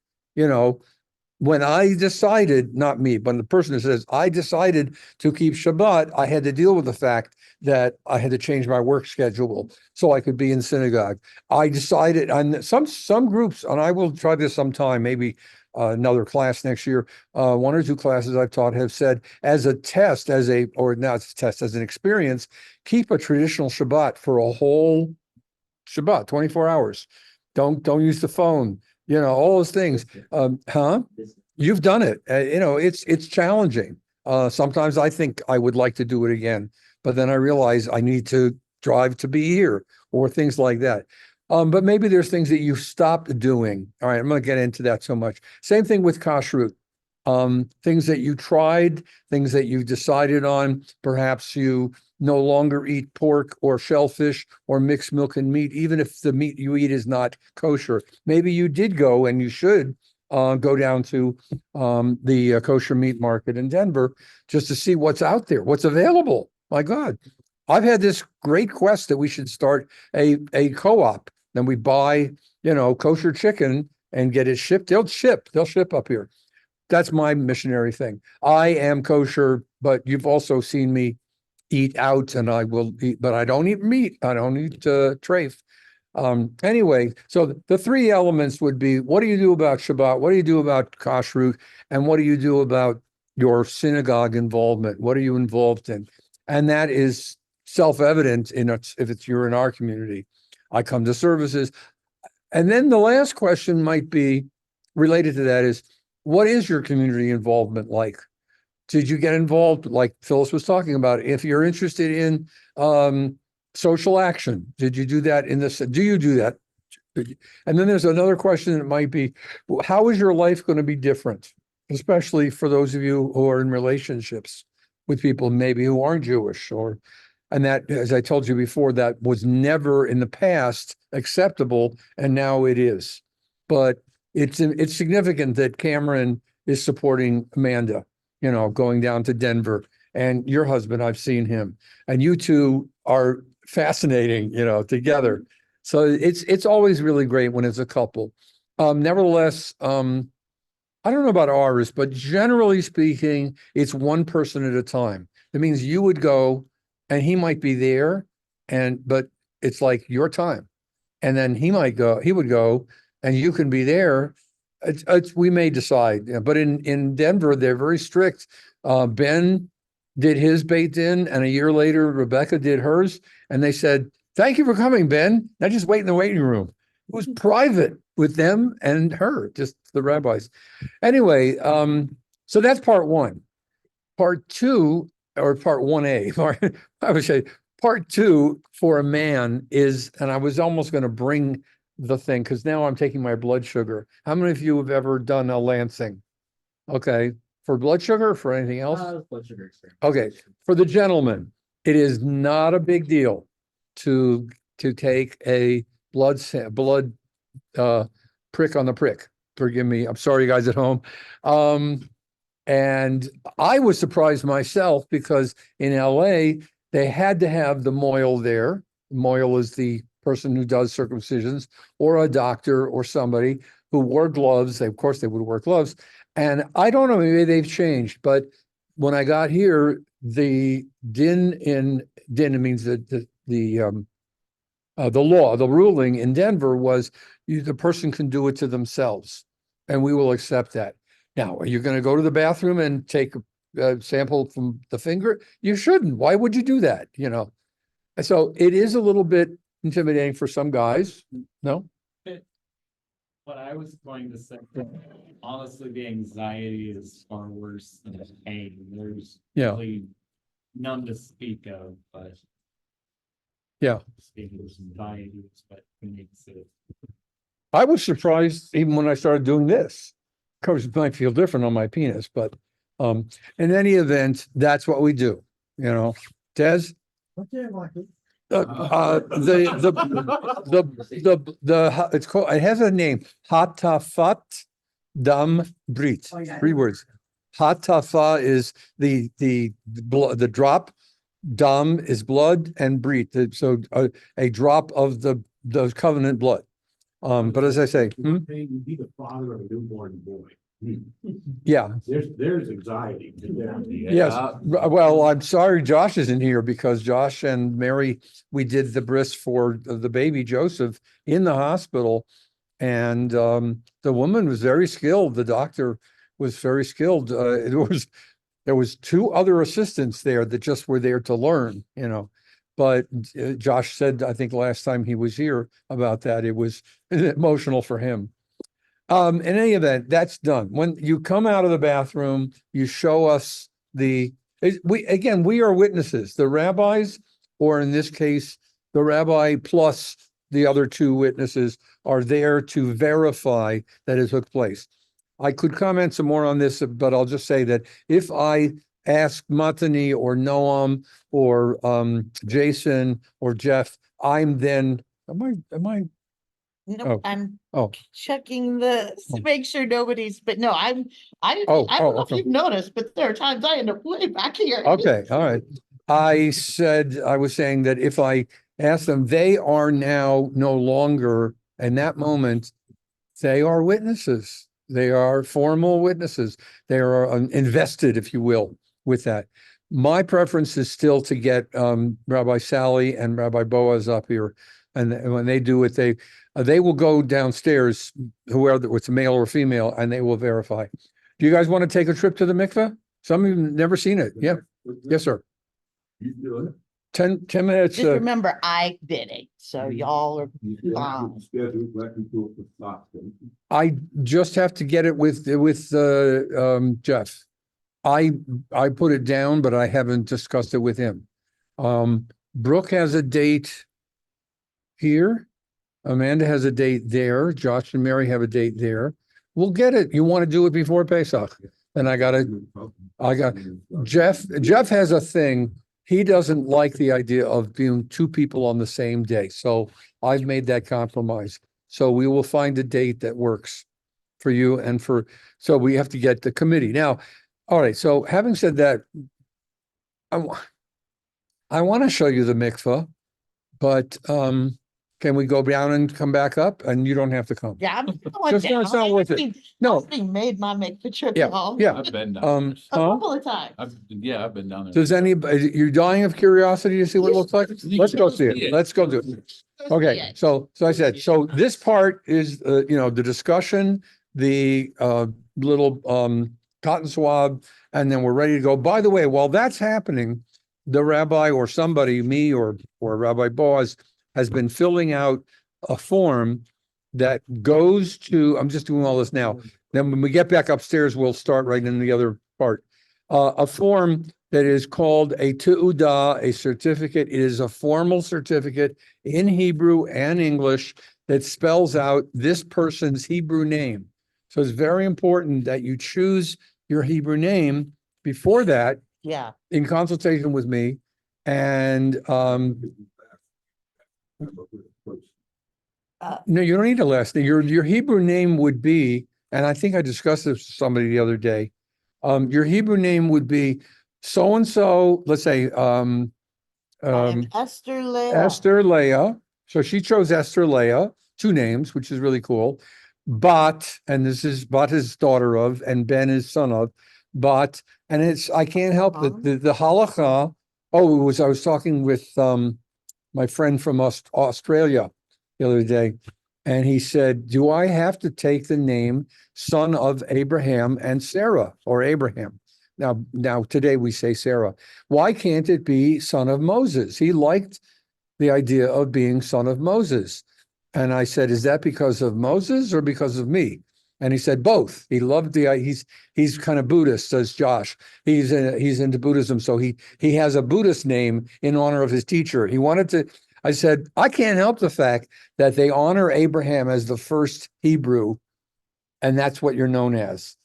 When I decided, not me, but the person who says, I decided to keep Shabbat, I had to deal with the fact that I had to change my work schedule so I could be in synagogue. I decided, and some groups, and I will try this sometime, maybe another class next year, one or two classes I've taught have said, as a test, as an experience, keep a traditional Shabbat for a whole Shabbat, 24 hours. Don't use the phone. All those things. You've done it. It's challenging. Sometimes I think I would like to do it again, but then I realize I need to drive to be here or things like that. But maybe there's things that you've stopped doing. All right, I'm going to get into that so much. Same thing with kashrut. Things that you tried, things that you decided on. Perhaps you no longer eat pork or shellfish or mixed milk and meat, even if the meat you eat is not kosher. Maybe you did go, and you should go down to the kosher meat market in Denver just to see what's out there, what's available. My God, I've had this great quest that we should start a co-op. Then we buy, kosher chicken and get it shipped. They'll ship up here. That's my missionary thing. I am kosher, but you've also seen me eat out, and I will eat, but I don't eat meat. I don't eat treif. Anyway, so the three elements would be, what do you do about Shabbat? What do you do about kashrut? And what do you do about your synagogue involvement? What are you involved in? And that is self-evident if you're in our community. I come to services. And then the last question might be related to that is, what is your community involvement like? Did you get involved, like Phyllis was talking about? If you're interested in social action, did you do that in this? Do you do that? And then there's another question that might be, how is your life going to be different? Especially for those of you who are in relationships with people maybe who aren't Jewish and that, as I told you before, that was never in the past acceptable, and now it is. But it's significant that Cameron is supporting Amanda, going down to Denver, and your husband, I've seen him, and you two are fascinating, together. So it's always really great when it's a couple. Nevertheless, I don't know about ours, but generally speaking, it's one person at a time. That means you would go and he might be there, but it's like your time. And then he would go and you can be there. We may decide, but in Denver, they're very strict. Ben did his Beit Din, and a year later, Rebecca did hers. And they said, "Thank you for coming, Ben. Now just wait in the waiting room." It was private with them and her, just the rabbis. Anyway, so that's part one. Part two, or part 1A, I would say part two for a man is, and I was almost going to bring the thing because now I'm taking my blood sugar. How many of you have ever done a Lansing? Okay. For blood sugar or for anything else? Blood sugar experiment. Okay. For the gentleman, it is not a big deal to take a blood prick on the prick. Forgive me. I'm sorry, guys at home. And I was surprised myself because in LA, they had to have the mohel there. Mohel is the person who does circumcisions, or a doctor or somebody who wore gloves. Of course, they would wear gloves. And I don't know, maybe they've changed, but when I got here, the din, it means the law, the ruling in Denver was the person can do it to themselves, and we will accept that. Now, are you going to go to the bathroom and take a sample from the finger? You shouldn't. Why would you do that? And so it is a little bit intimidating for some guys. No? But I was going to say, honestly, the anxiety is far worse than the pain. There's really none to speak of, but speaking of anxieties, but it makes it. I was surprised even when I started doing this. Of course, it might feel different on my penis, but in any event, that's what we do. Des? It's called, it has a name, Hatafat Dam Brit, 3 words. Hatafa is the drop, Dam is blood, and Brit, so a drop of the covenant blood. But as I say, You'd be the father of a newborn boy. yeah. There's anxiety. Yes. Well, I'm sorry Josh isn't here because Josh and Mary, we did the bris for the baby Joseph in the hospital. And the woman was very skilled. The doctor was very skilled. There was 2 other assistants there that just were there to learn, But Josh said, I think last time he was here about that, it was emotional for him. In any event, that's done. When you come out of the bathroom, you show us we are witnesses. The rabbis, or in this case, the rabbi plus the other 2 witnesses are there to verify that it took place. I could comment some more on this, but I'll just say that if I ask Matani or Noam or Jason or Jeff, am I? No, I'm Oh, checking to make sure nobody's, but no, I don't know if okay. you've noticed, but there are times I end up way back here. Okay, all right. I was saying that if I ask them, they are now no longer, in that moment, they are witnesses. They are formal witnesses. They are invested, if you will, with that. My preference is still to get Rabbi Sally and Rabbi Boaz up here. And when they do it, they will go downstairs, whoever it's male or female, and they will verify. Do you guys want to take a trip to the mikveh? Some of you have never seen it. Yeah. Yes, sir. You do it. 10 minutes. Just remember, I did it, so y'all are You still have fine. to schedule like you do it for stocks. I just have to get it with Jeff. I put it down, but I haven't discussed it with him. Brooke has a date here. Amanda has a date there. Josh and Mary have a date there. We'll get it. You want to do it before Pesach? And I got Jeff has a thing. He doesn't like the idea of being two people on the same day. So I've made that compromise. So we will find a date that works for you and so we have to get the committee. Now, all right. So having said that, I want to show you the mikvah, but, can we go down and come back up? And you don't have to come. Yeah, I'm going Just no, it's not worth it. No. Somebody made my make the trip Yeah, home. yeah. I've been down. Um, A huh? couple of times. I've been down there. Does anybody, you're dying of curiosity to see what it looks like? Let's go see it. Let's go do it. Okay, so I said, so this part is, the discussion, the little cotton swab, and then we're ready to go. By the way, while that's happening, the rabbi or somebody, me or Rabbi Boaz, has been filling out a form that goes to, I'm just doing all this now. Then when we get back upstairs, we'll start right in the other part. A form that is called a te'udah, a certificate. It is a formal certificate in Hebrew and English that spells out this person's Hebrew name. So it's very important that you choose your Hebrew name before that Yeah, in consultation with me. And no, you don't need a last name. Your Hebrew name would be, and I think I discussed this with somebody the other day. Your Hebrew name would be so and so. Let's say I'm Esther Leah. Esther Leah. So she chose Esther Leah, two names, which is really cool. Bat, and this is Bat is daughter of, and Ben is son of. Bat, and I can't help it. The halacha. Oh, I was talking with my friend from Australia the other day, and he said, do I have to take the name son of Abraham and Sarah, or Abraham? Now today we say Sarah. Why can't it be son of Moses? He liked the idea of being son of Moses. And I said, is that because of Moses or because of me? And he said both. He loved he's kind of Buddhist, as Josh. He's into Buddhism, so he has a Buddhist name in honor of his teacher. He wanted to. I said, I can't help the fact that they honor Abraham as the first Hebrew, and that's what you're known as.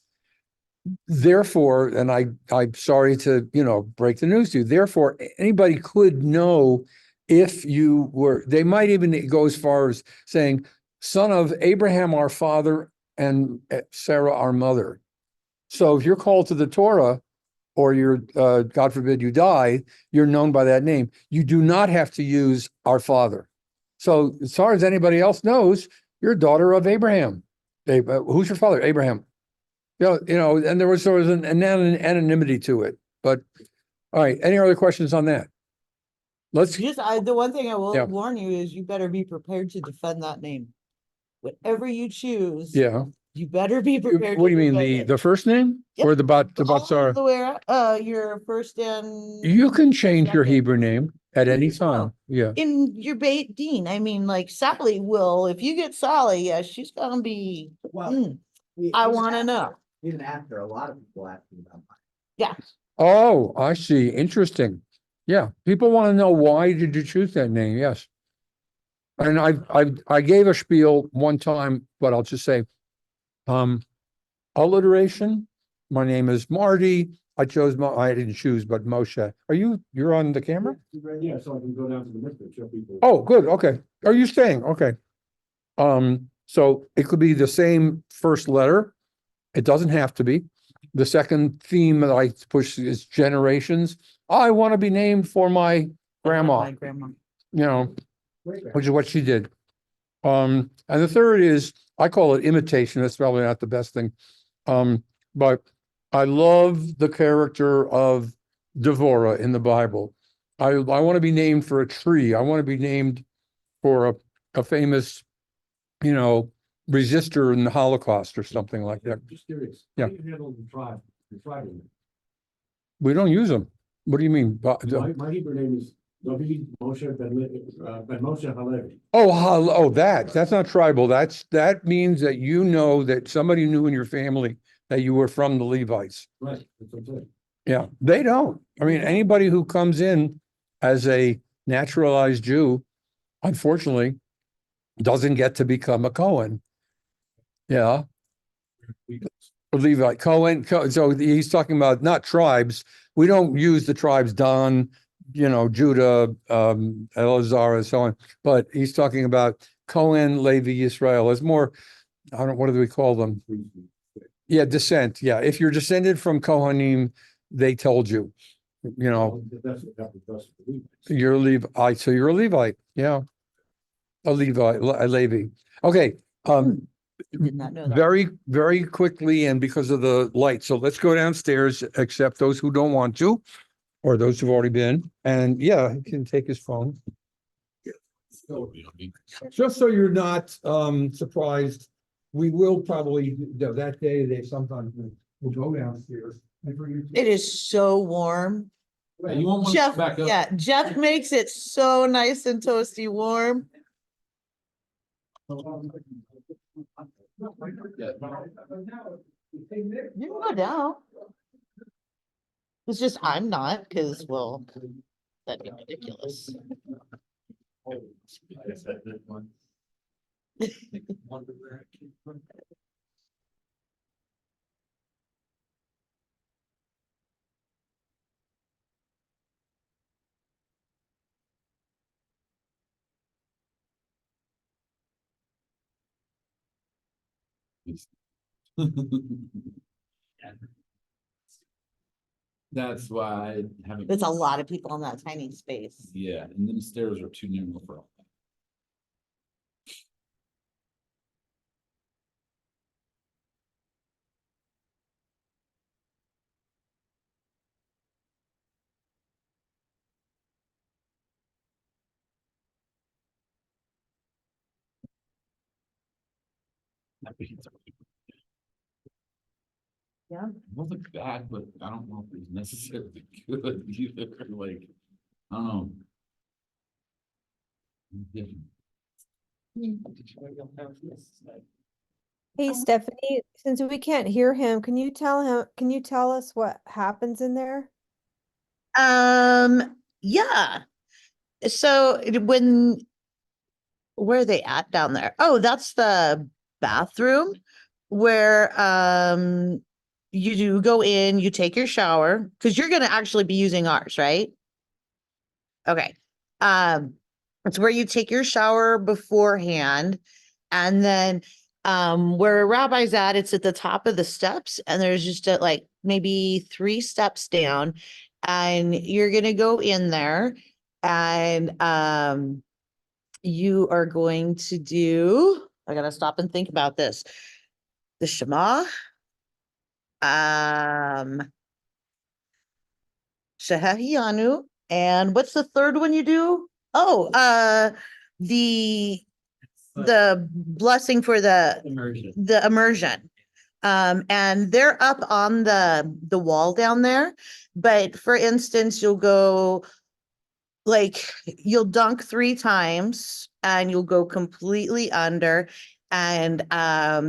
Therefore, and I'm sorry to break the news to you. Therefore, anybody could know if you were. They might even go as far as saying, "Son of Abraham, our father, and Sarah, our mother." So if you're called to the Torah, or you're, God forbid, you die, you're known by that name. You do not have to use our father. So as far as anybody else knows, you're a daughter of Abraham. Who's your father? Abraham. And there was an anonymity to it. But all right, any other questions on that? Let's. The one thing I will Yeah. warn you is you better be prepared to defend that name. Whatever you choose. Yeah. You better be prepared. What do you to mean, defend the it. the first name Yep. or the All Batsara? the way around, your first and. You can change your second. Hebrew name at any Oh. time. Yeah. In your bait Dean, I mean, like Sally will, if you get Sally, yeah, she's gonna be, Well, I wanna know. Even after, a lot of people ask me about mine. Yeah. Oh, I see. Interesting. Yeah. People want to know, why did you choose that name? Yes. And I gave a spiel one time, but I'll just say, alliteration. My name is Marty. I didn't choose, but Moshe. You're on the camera? Yeah, so I can go down to the mikveh, show people. Oh, good. Okay. Are you staying? Okay. So it could be the same first letter. It doesn't have to be. The second theme that I push is generations. I want to be named for my grandma, My grandma. which is what she did. And the third is, I call it imitation. That's probably not the best thing. But I love the character of Devorah in the Bible. I want to be named for a tree. I want to be named for a famous, resistor in the Holocaust or something like that. I'm just curious. Yeah. How do you handle the tribal name? We don't use them. What do you mean? My Hebrew name is David Moshe Ben Moshe Halevi. Oh, that's not tribal. That means that that somebody knew in your family that you were from the Levites. Right, that's what I'm saying. Yeah, they don't. I mean, anybody who comes in as a naturalized Jew, unfortunately, doesn't get to become a Cohen. Yeah, Levite, Cohen, so he's talking about not tribes. We don't use the tribes Don, Judah, Eleazar and so on, but he's talking about Cohen, Levi, Israel. It's more, I don't, what do we call them? Yeah, descent. Yeah, if you're descended from Kohanim, they told you, That's what happened to us. you're a Levite. So you're a Levite. Yeah, a Levite, a Levi. Okay. Did not know that. Very, very quickly, and because of the light. So let's go downstairs, except those who don't want to, or those who've already been. And yeah, he can take his phone. Just so you're not surprised, we will probably, that day, they sometimes will go downstairs. It is so warm. You won't want to Jeff, back up. yeah, Jeff makes it so nice and toasty warm. You can go down. It's just I'm not, because, well, that'd be ridiculous. That's why I haven't. It's a lot of people in that tiny space. Yeah, and then the stairs are too narrow for all that. Yeah. It wasn't bad, but I don't know if it was necessarily good either, like, I don't know. Different. Hey Stephanie, since we can't hear him, can you tell us what happens in there? Yeah. So where are they at down there? Oh, that's the bathroom where you do go in, you take your shower, because you're gonna actually be using ours, right? Okay. It's where you take your shower beforehand, and then where a rabbi's at, it's at the top of the steps, and there's just like maybe 3 steps down, and you're gonna go in there, and you are going to do, I gotta stop and think about this. The Shema, Shehahiyanu, and what's the third one you do? Oh, the blessing for Immersion. the immersion. And they're up on the wall down there. But for instance, you'll go, like, you'll dunk 3 times and you'll go completely under, and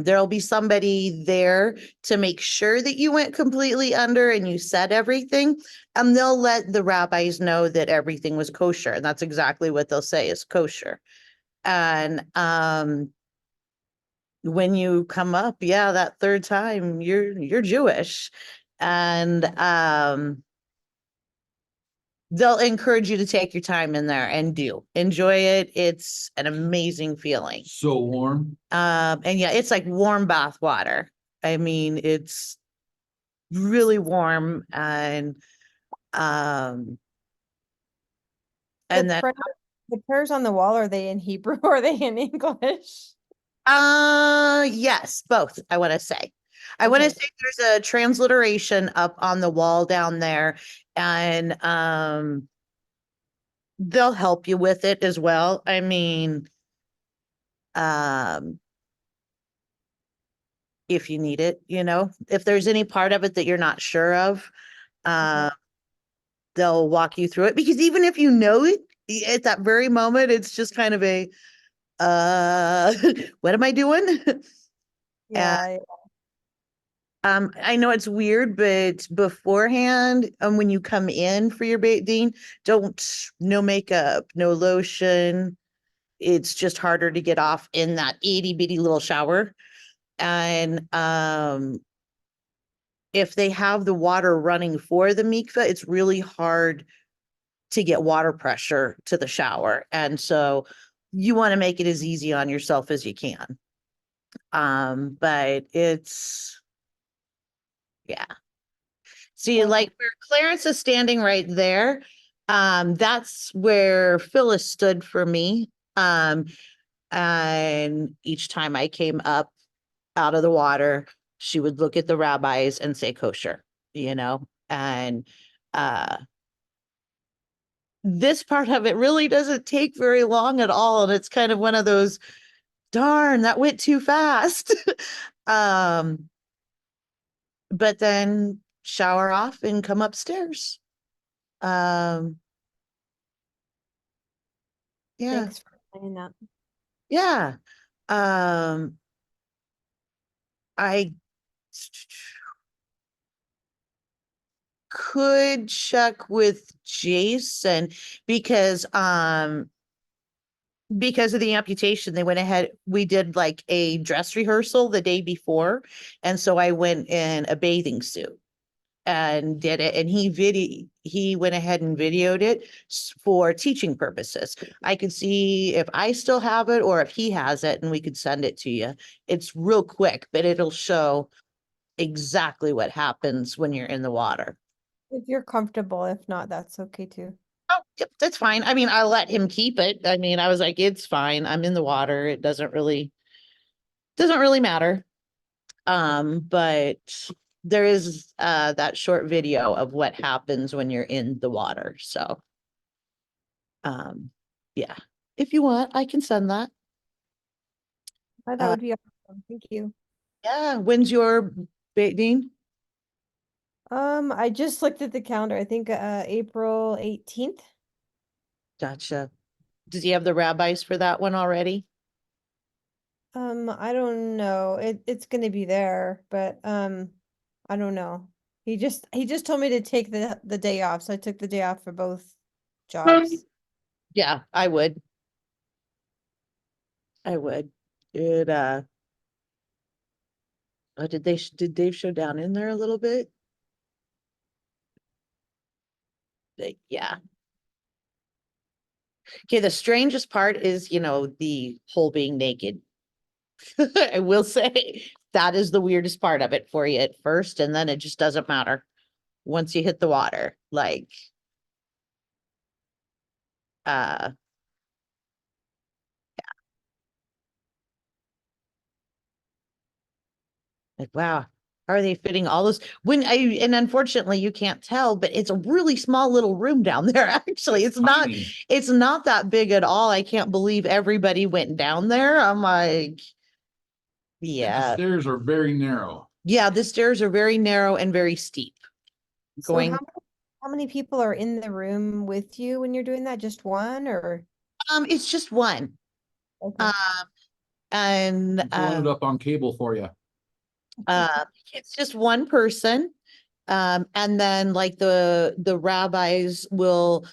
there'll be somebody there to make sure that you went completely under and you said everything, and they'll let the rabbis know that everything was kosher, and that's exactly what they'll say is kosher. And when you come up, yeah, that 3rd time, you're Jewish, and they'll encourage you to take your time in there and do enjoy it. It's an amazing feeling. So warm. And yeah, it's like warm bath water. I mean, it's really warm, and then The prayers on the wall, are they in Hebrew or are they in English? yes, both, I want to say. I want to say there's a transliteration up on the wall down there, and they'll help you with it as well. I mean, if you need it, if there's any part of it that you're not sure of, they'll walk you through it, because even if you know it at that very moment, it's just kind of a what am I doing? Yeah. I know it's weird, but beforehand, when you come in for your bathing, no makeup, no lotion. It's just harder to get off in that itty bitty little shower. And, if they have the water running for the mikveh, it's really hard to get water pressure to the shower. And so you want to make it as easy on yourself as you can. But it's, yeah. See, like where Clarence is standing right there, that's where Phyllis stood for me. And each time I came up out of the water, she would look at the rabbis and say kosher, and this part of it really doesn't take very long at all. And it's kind of one of those, darn, that went too fast. But then shower off and come upstairs. Yeah, Thanks for saying that. yeah. I could check with Jason because of the amputation, they went ahead, we did like a dress rehearsal the day before. And so I went in a bathing suit and did it. And he went ahead and videoed it for teaching purposes. I could see if I still have it or if he has it, and we could send it to you. It's real quick, but it'll show exactly what happens when you're in the water. If you're comfortable, if not, that's okay too. Oh, yep, that's fine. I mean, I let him keep it. I mean, I was like, it's fine. I'm in the water. It doesn't really matter. But there is that short video of what happens when you're in the water. So yeah. If you want, I can send that. That Uh, would be awesome. Thank you. Yeah. When's your bathing? I just looked at the calendar. I think April 18th. Gotcha. Does he have the rabbis for that one already? I don't know. It's gonna be there, but I don't know. He just told me to take the day off, so I took the day off for both jobs. Yeah, I would. I would. It oh, did Dave show down in there a little bit? Yeah. Okay, the strangest part is, the whole being naked. I will say that is the weirdest part of it for you at first, and then it just doesn't matter once you hit the water. Uh, wow, how are they fitting all this? And unfortunately you can't tell, but it's a really small little room down there. Actually, it's not that big at all. I can't believe everybody went down there. I'm like, The yeah, stairs are very narrow. yeah, the stairs are very narrow and very steep. So Going, how many people are in the room with you when you're doing that? Just one or? it's just one. Okay. And I'm pulling it up on cable for you. it's just one person. And then like the rabbis will,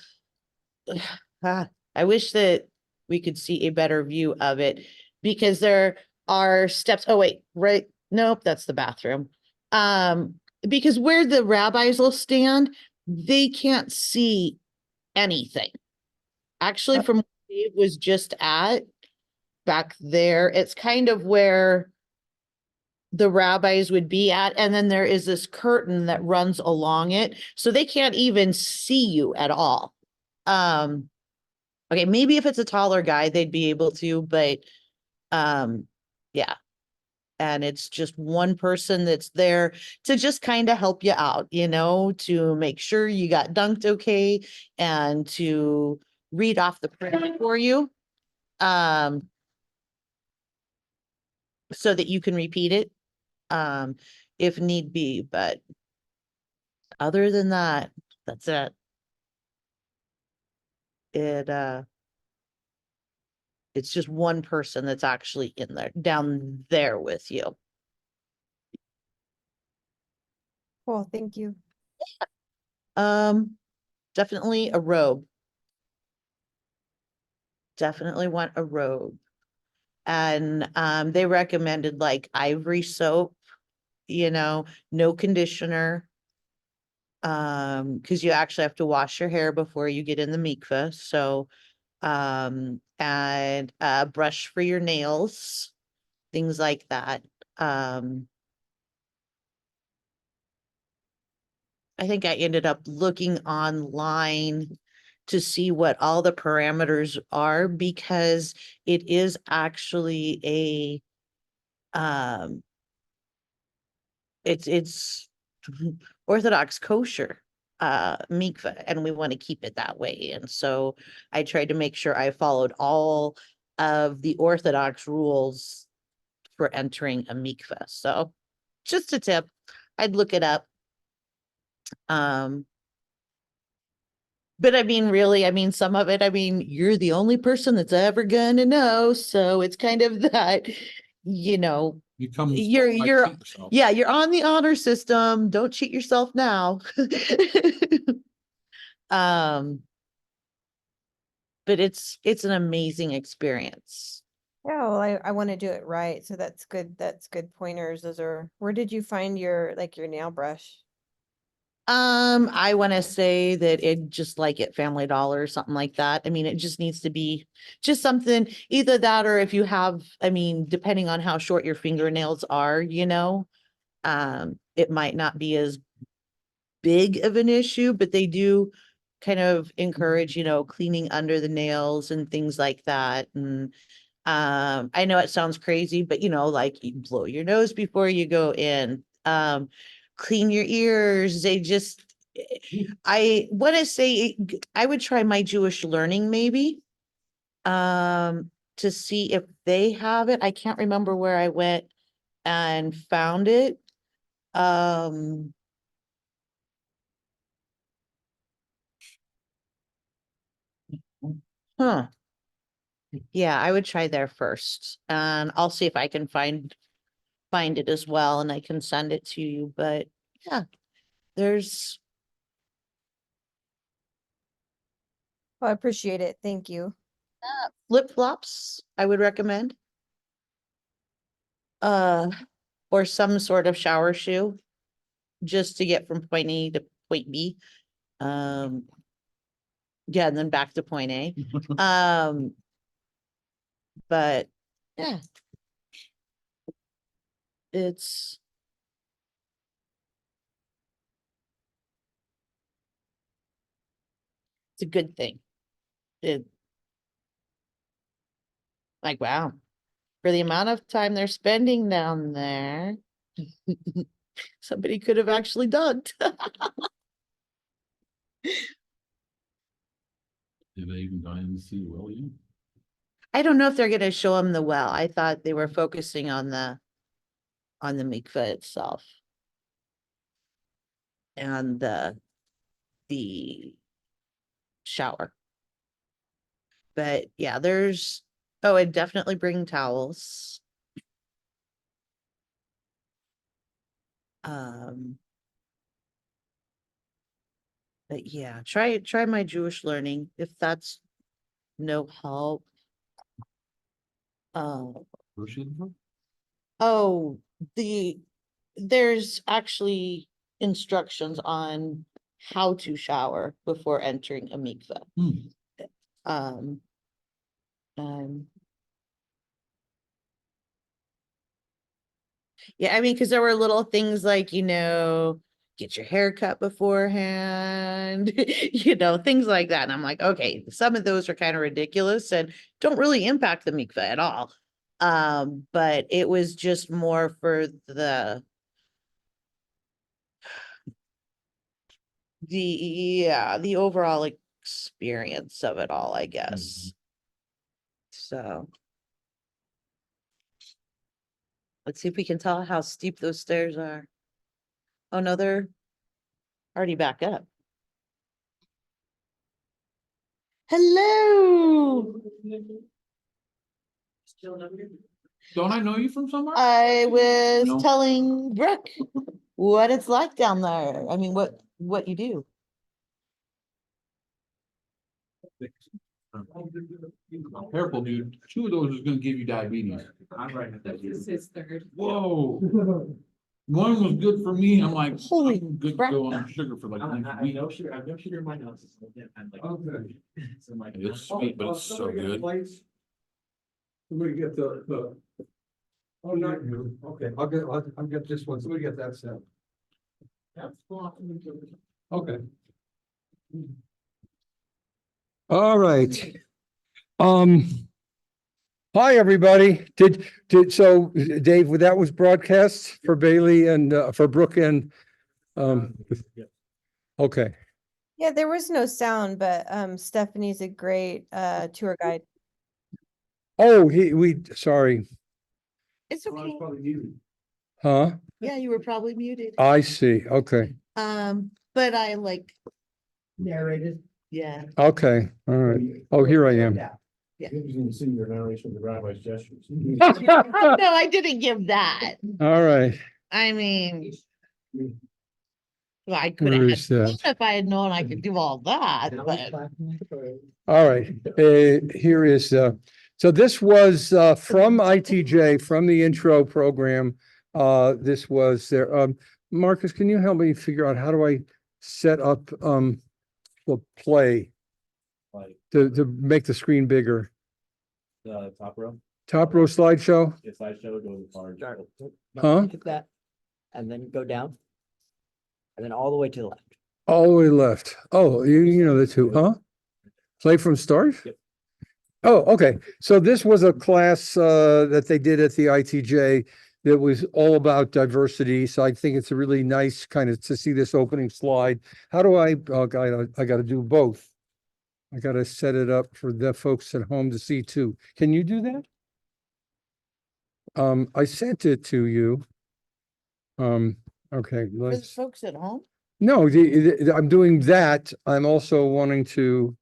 I wish that we could see a better view of it because there are steps. Oh, wait, right. Nope, that's the bathroom. Because where the rabbis will stand, they can't see anything. Actually, from where Dave was just at back there, it's kind of where the rabbis would be at. And then there is this curtain that runs along it. So they can't even see you at all. Okay, maybe if it's a taller guy, they'd be able to, but yeah. And it's just one person that's there to just kind of help you out, to make sure you got dunked okay and to read off the prayer for you. So that you can repeat it if need be. But other than that, that's it. It's just one person that's actually in there, down there with you. Cool, thank you. Definitely a robe. Definitely want a robe. And they recommended like ivory soap, no conditioner. Because you actually have to wash your hair before you get in the mikveh. So, and brush for your nails, things like that. I think I ended up looking online to see what all the parameters are because it is actually it's Orthodox kosher mikveh, and we want to keep it that way. And so I tried to make sure I followed all of the Orthodox rules for entering a mikveh. So just a tip, I'd look it up. But I mean, really, I mean, some of it, I mean, you're the only person that's ever gonna know. So it's kind of that, you know, You come. you're, yeah, you're on the honor system. Don't cheat yourself now. Um, but it's an amazing experience. Yeah, well, I want to do it right. So that's good. That's good pointers. Where did you find your nail brush? I want to say that it just like at Family Dollar or something like that. I mean, it just needs to be just something, either that or if you have, I mean, depending on how short your fingernails are, it might not be as big of an issue, but they do kind of encourage, cleaning under the nails and things like that. And I know it sounds crazy, but like you blow your nose before you go in. Clean your ears. I want to say I would try my Jewish learning maybe to see if they have it. I can't remember where I went and found it. Huh. Yeah, I would try there first. And I'll see if I can find it as well and I can send it to you. But yeah, there's Well, I appreciate it. Thank you. flip-flops I would recommend. Uh, or some sort of shower shoe just to get from point A to point B. Yeah, and then back to point A. But yeah, it's a good thing. It like wow, for the amount of time they're spending down there, somebody could have actually dunked. Did they even go in to see William? I don't know if they're gonna show him the well. I thought they were focusing on the mikveh itself and the shower. But yeah, I'd definitely bring towels. Um, but yeah, try my Jewish learning if that's no help. Where's she from? Oh, there's actually instructions on how to shower before entering a mikveh. Um, um, yeah, I mean, because there were little things like, get your hair cut beforehand, things like that. And I'm like, okay, some of those are kind of ridiculous and don't really impact the mikveh at all. But it was just more for the overall experience of it all, I guess. So let's see if we can tell how steep those stairs are. Oh no, they're already back up. Hello. Don't I know you from somewhere? I was No. telling Brooke what it's like down there. I mean, what you do. Careful, dude. 2 of those is gonna give you diabetes. I'm right. This is his third. Whoa. One was good for me. I'm like, Holy I'm good to crap. go on sugar for like I a I week. know sugar, I have no sugar in my nose. So yeah, I'm like. Okay. So I'm like. It's sweet, but it's so good. Somebody get the. Oh, not you. Okay, I'll get this one. Somebody get that set. That's blocking the- Okay. All right. Hi, everybody. So Dave, that was broadcast for Bailey and for Brooke and, Yeah. okay. Yeah, there was no sound, but Stephanie's a great tour guide. Oh, sorry, It's Well, I was okay. probably muted. huh? Yeah, you were probably muted. I see. Okay, But I like, Narrated. yeah. okay, all right. Oh, here I am. You didn't see your narration of the rabbi's gestures. No, I didn't give that. All right. I mean. Well, I could Where have is that? if I had known I could do all that, but. All right, here is, so this was, from ITJ, from the intro program. This was there, Marcus, can you help me figure out how do I set up, the play Like to make the screen bigger? the top row, Top row slideshow, if I show goes large. huh? Hit that, and then go down. And then all the way to the left. All the way left. Oh, you know the two, huh? Play from start? Yep. Oh, okay. So this was a class that they did at the ITJ that was all about diversity. So I think it's a really nice kind of to see this opening slide. How do I got to do both. I got to set it up for the folks at home to see too. Can you do that? I sent it to you. Okay, For the let's. folks at home? No, I'm doing that. I'm also wanting to.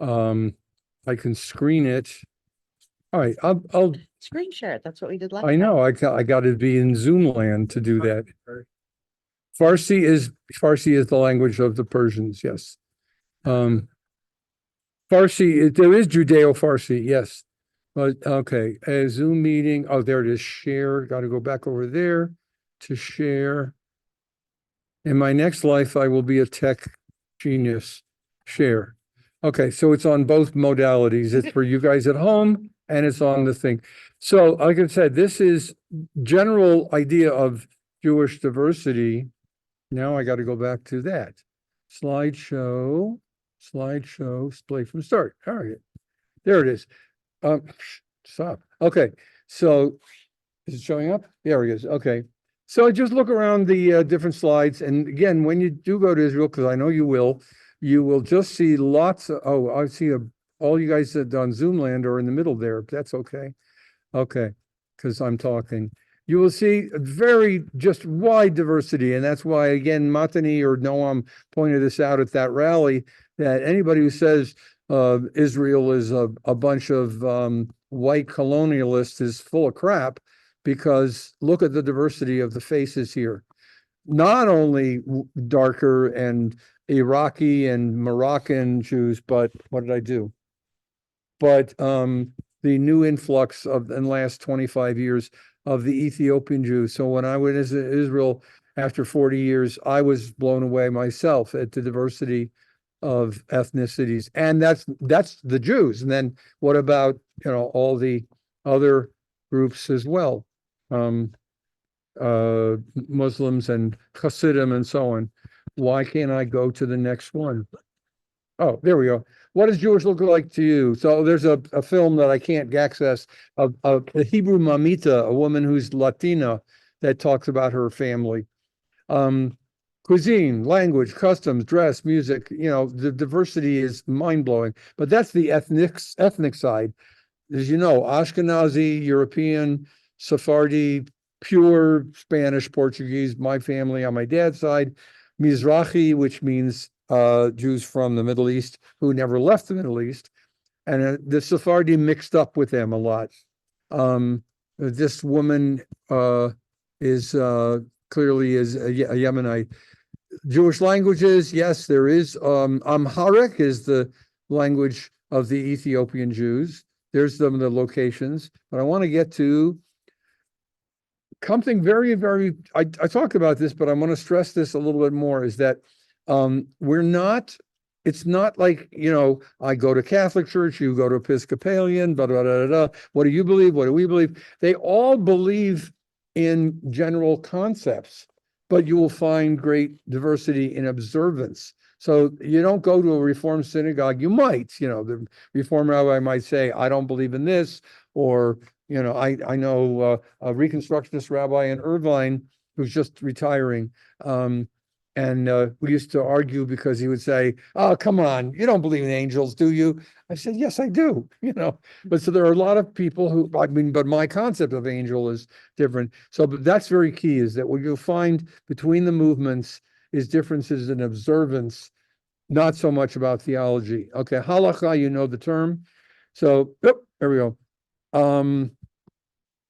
I can screen it. All right, I'll, Screen share it. That's what we did last I time. know, I got to be in Zoom land to do that. Farsi is the language of the Persians, yes. Farsi, there is Judeo-Farsi, yes. But, okay, a Zoom meeting, oh, there it is, share, got to go back over there to share. In my next life, I will be a tech genius. Share. Okay, so it's on both modalities. It's for you guys at home and it's on the thing. So like I said, this is general idea of Jewish diversity. Now I got to go back to that. Slideshow, play from start. All right, there it is. Stop. Okay, so is it showing up? There it is. Okay. So just look around the different slides. And again, when you do go to Israel, because I know you will just see lots of, oh, I see all you guys that on Zoom land are in the middle there. That's okay. Okay, because I'm talking. You will see a very just wide diversity. And that's why, again, Matani or Noam pointed this out at that rally, that anybody who says Israel is a bunch of white colonialists is full of crap, because look at the diversity of the faces here. Not only darker and Iraqi and Moroccan Jews, but what did I do? But the new influx of in the last 25 years of the Ethiopian Jews. So when I went to Israel after 40 years, I was blown away myself at the diversity of ethnicities. And that's the Jews. And then what about, all the other groups as well? Muslims and Hasidim and so on. Why can't I go to the next one? Oh, there we go. What does Jewish look like to you? So there's a film that I can't access of a Hebrew Mamita, a woman who's Latina, that talks about her family. Cuisine, language, customs, dress, music, the diversity is mind-blowing. But that's the ethnic side. As you know, Ashkenazi, European, Sephardi, pure Spanish, Portuguese, my family on my dad's side, Mizrahi, which means Jews from the Middle East who never left the Middle East, and the Sephardi mixed up with them a lot. this woman is clearly is a Yemenite. Jewish languages, yes, there is. Amharic is the language of the Ethiopian Jews. There's some of the locations, but I want to get to something very, very, I talked about this, but I want to stress this a little bit more, is that it's not like, I go to Catholic Church, you go to Episcopalian, blah, blah, blah, blah, blah. What do you believe? What do we believe? They all believe in general concepts, but you will find great diversity in observance. So you don't go to a Reformed synagogue. You might, the Reformed rabbi might say, I don't believe in this, or, I know a Reconstructionist rabbi in Irvine who's just retiring. And we used to argue because he would say, oh, come on, you don't believe in angels, do you? I said, yes, I do, But so there are a lot of people who, but my concept of angel is different. So but that's very key, is that what you'll find between the movements is differences in observance, not so much about theology. Okay, halakha, the term. So, there we go.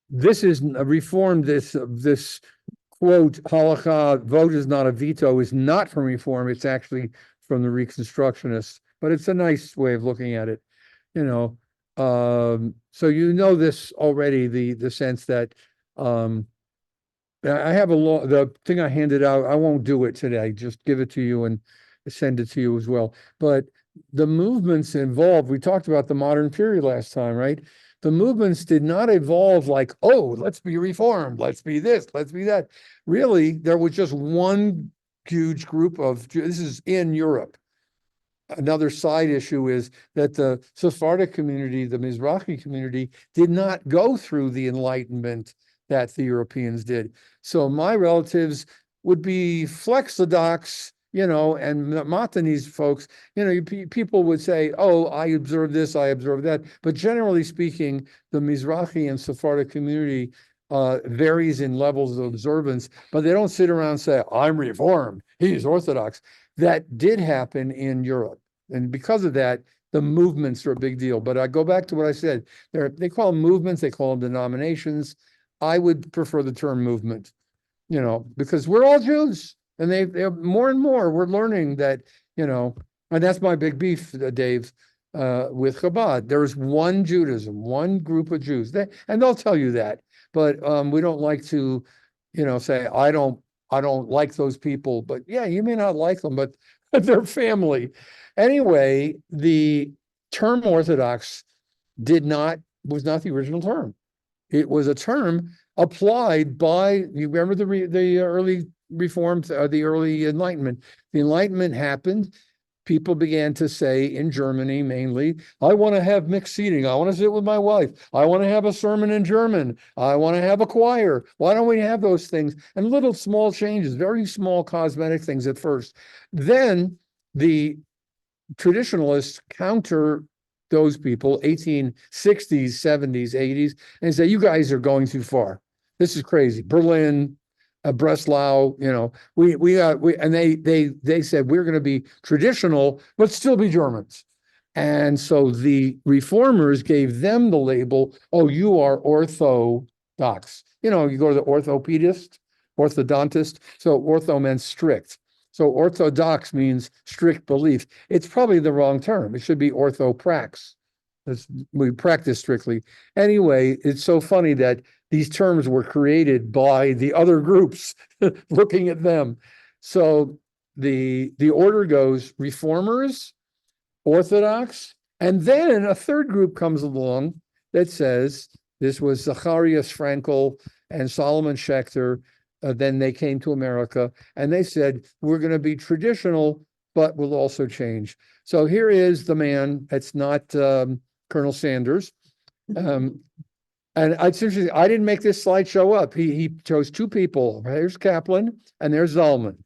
This is a reformed, this quote, halakha, vote is not a veto, is not from Reform. It's actually from the Reconstructionists, but it's a nice way of looking at it, so this already, the sense that I have the thing I handed out, I won't do it today, just give it to you and send it to you as well. But the movements involved, we talked about the modern period last time, right? The movements did not evolve like, oh, let's be Reformed, let's be this, let's be that. Really, there was just one huge group of, this is in Europe. Another side issue is that the Sephardic community, the Mizrahi community, did not go through the Enlightenment that the Europeans did. So my relatives would be Flexodox, and Matanese folks, people would say, oh, I observe this, I observe that. But generally speaking, the Mizrahi and Sephardic community varies in levels of observance, but they don't sit around and say, I'm Reformed, he's Orthodox. That did happen in Europe. And because of that, the movements are a big deal. But I go back to what I said, they call them movements, they call them denominations. I would prefer the term movement, because we're all Jews. And they're more and more, we're learning that, and that's my big beef, Dave, with Chabad. There's one Judaism, one group of Jews, and they'll tell you that. But we don't like to, say, I don't like those people. But yeah, you may not like them, but they're family. Anyway, the term Orthodox was not the original term. It was a term applied by, you remember the early Reformed, the early Enlightenment. The Enlightenment happened. People began to say in Germany mainly, I want to have mixed seating. I want to sit with my wife. I want to have a sermon in German. I want to have a choir. Why don't we have those things? And little small changes, very small cosmetic things at first. Then the traditionalists counter those people, 1860s, 70s, 80s, and say, you guys are going too far. This is crazy. Berlin, Breslau, and they said we're going to be traditional, but still be Germans. And so the reformers gave them the label, oh, you are orthodox. You go to the orthopedist, orthodontist. So ortho meant strict. So orthodox means strict belief. It's probably the wrong term. It should be orthoprax. We practice strictly. Anyway, it's so funny that these terms were created by the other groups looking at them. So the order goes Reformers, Orthodox, and then a third group comes along that says, this was Zacharias Frankel and Solomon Schechter. Then they came to America and they said, we're going to be traditional, but we'll also change. So here is the man. It's not Colonel Sanders. And it's interesting, I didn't make this slide show up. He chose two people. There's Kaplan and there's Zalman.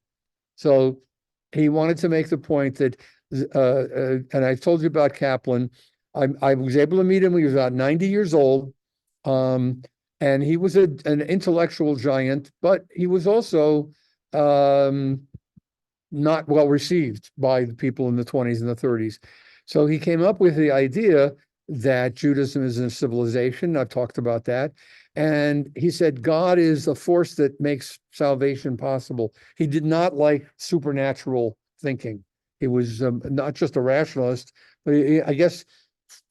So he wanted to make the point that, and I told you about Kaplan. I was able to meet him when he was about 90 years old. And he was an intellectual giant, but he was also not well received by the people in the 20s and the 30s. So he came up with the idea that Judaism is a civilization. I've talked about that. And he said, God is a force that makes salvation possible. He did not like supernatural thinking. He was not just a rationalist, but I guess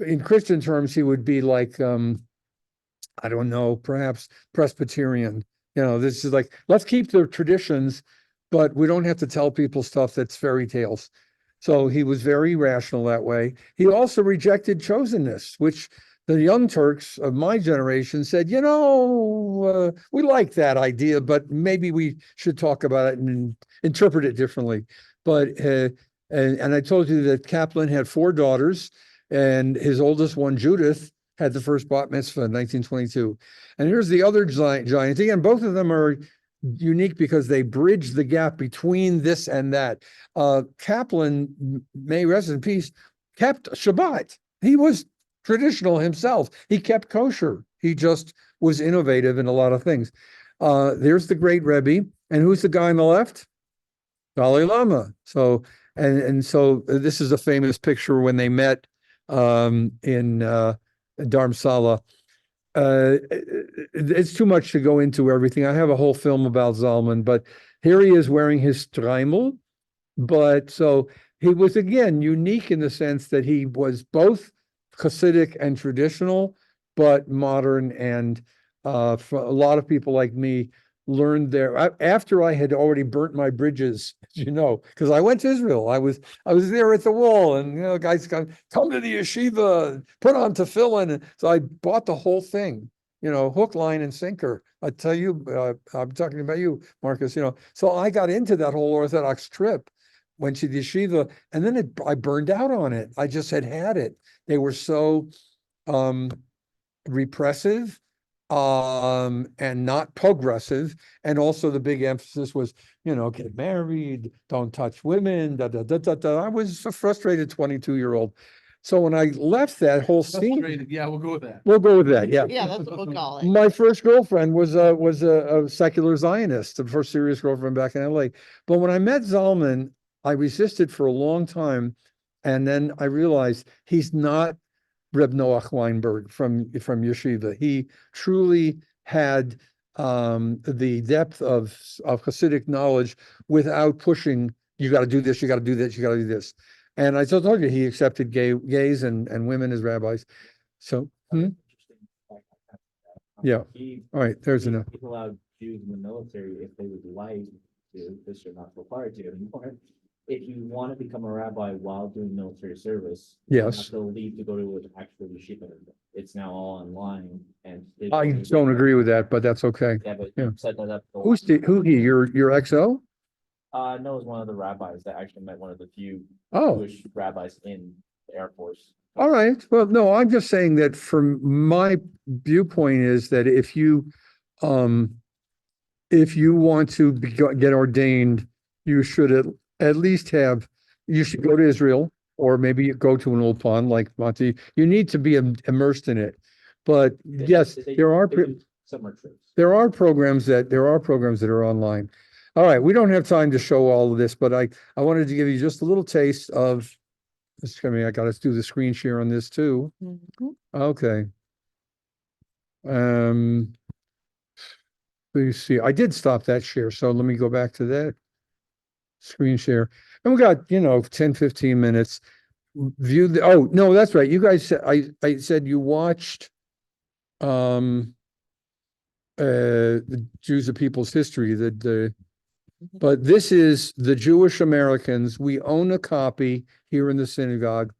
in Christian terms, he would be like, I don't know, perhaps Presbyterian. This is like, let's keep the traditions, but we don't have to tell people stuff that's fairy tales. So he was very rational that way. He also rejected chosenness, which the Young Turks of my generation said, we like that idea, but maybe we should talk about it and interpret it differently. But, and I told you that Kaplan had 4 daughters, and his oldest one, Judith, had the first bat mitzvah in 1922. And here's the other giant. Again, both of them are unique because they bridge the gap between this and that. Kaplan, may rest in peace, kept Shabbat. He was traditional himself. He kept kosher. He just was innovative in a lot of things. There's the great Rebbe. And who's the guy on the left? Dalai Lama. So, and so this is a famous picture when they met in Dharamsala. It's too much to go into everything. I have a whole film about Zalman, but here he is wearing his streimel. But so he was, again, unique in the sense that he was both Hasidic and traditional, but modern. And for a lot of people like me, learned there after I had already burnt my bridges, because I went to Israel. I was there at the wall, and guys come to the yeshiva, put on tefillin. And so I bought the whole thing, hook, line, and sinker. I tell you, I'm talking about you, Marcus. So I got into that whole Orthodox trip, went to the yeshiva, and then I burned out on it. I just had it. They were so repressive. And not progressive. And also the big emphasis was, get married, don't touch women, da, da, da, da, da. I was a frustrated 22-year-old. So when I left that whole scene, Yeah, we'll go with that. we'll go with that. Yeah. Yeah, that's what we'll call it. My first girlfriend was a secular Zionist, the first serious girlfriend back in LA. But when I met Zalman, I resisted for a long time. And then I realized he's not Reb Noach Weinberg from Yeshiva. He truly had the depth of Hasidic knowledge without pushing, you got to do this, you got to do this, you got to do this. And I told you, he accepted gays and women as rabbis. So, yeah. All right, there's enough. He allowed Jews in the military if they would like to, this are not required to anymore. If you want to become a rabbi while doing military service, you Yes. have to leave to go to an actual yeshiva. It's now all online, and I don't agree with that, but that's okay. Yeah, but Yeah. you set that up. Who he? Your XO? No, it was one of the rabbis that actually met one of the few Oh, Jewish rabbis in the Air Force. all right. Well, no, I'm just saying that from my viewpoint is that if you want to get ordained, you should at least you should go to Israel, or maybe you go to an old pond like Monty. You need to be immersed in it. But yes, there are summer trips. There are programs that are online. All right, we don't have time to show all of this, but I wanted to give you just a little taste of this. I mean, I got to do the screen share on this too. Okay. Please see. I did stop that share, so let me go back to that screen share. And we got 10, 15 minutes. View the. Oh no, that's right. You guys said I said you watched the Jews of People's History, but this is the Jewish Americans. We own a copy here in the synagogue.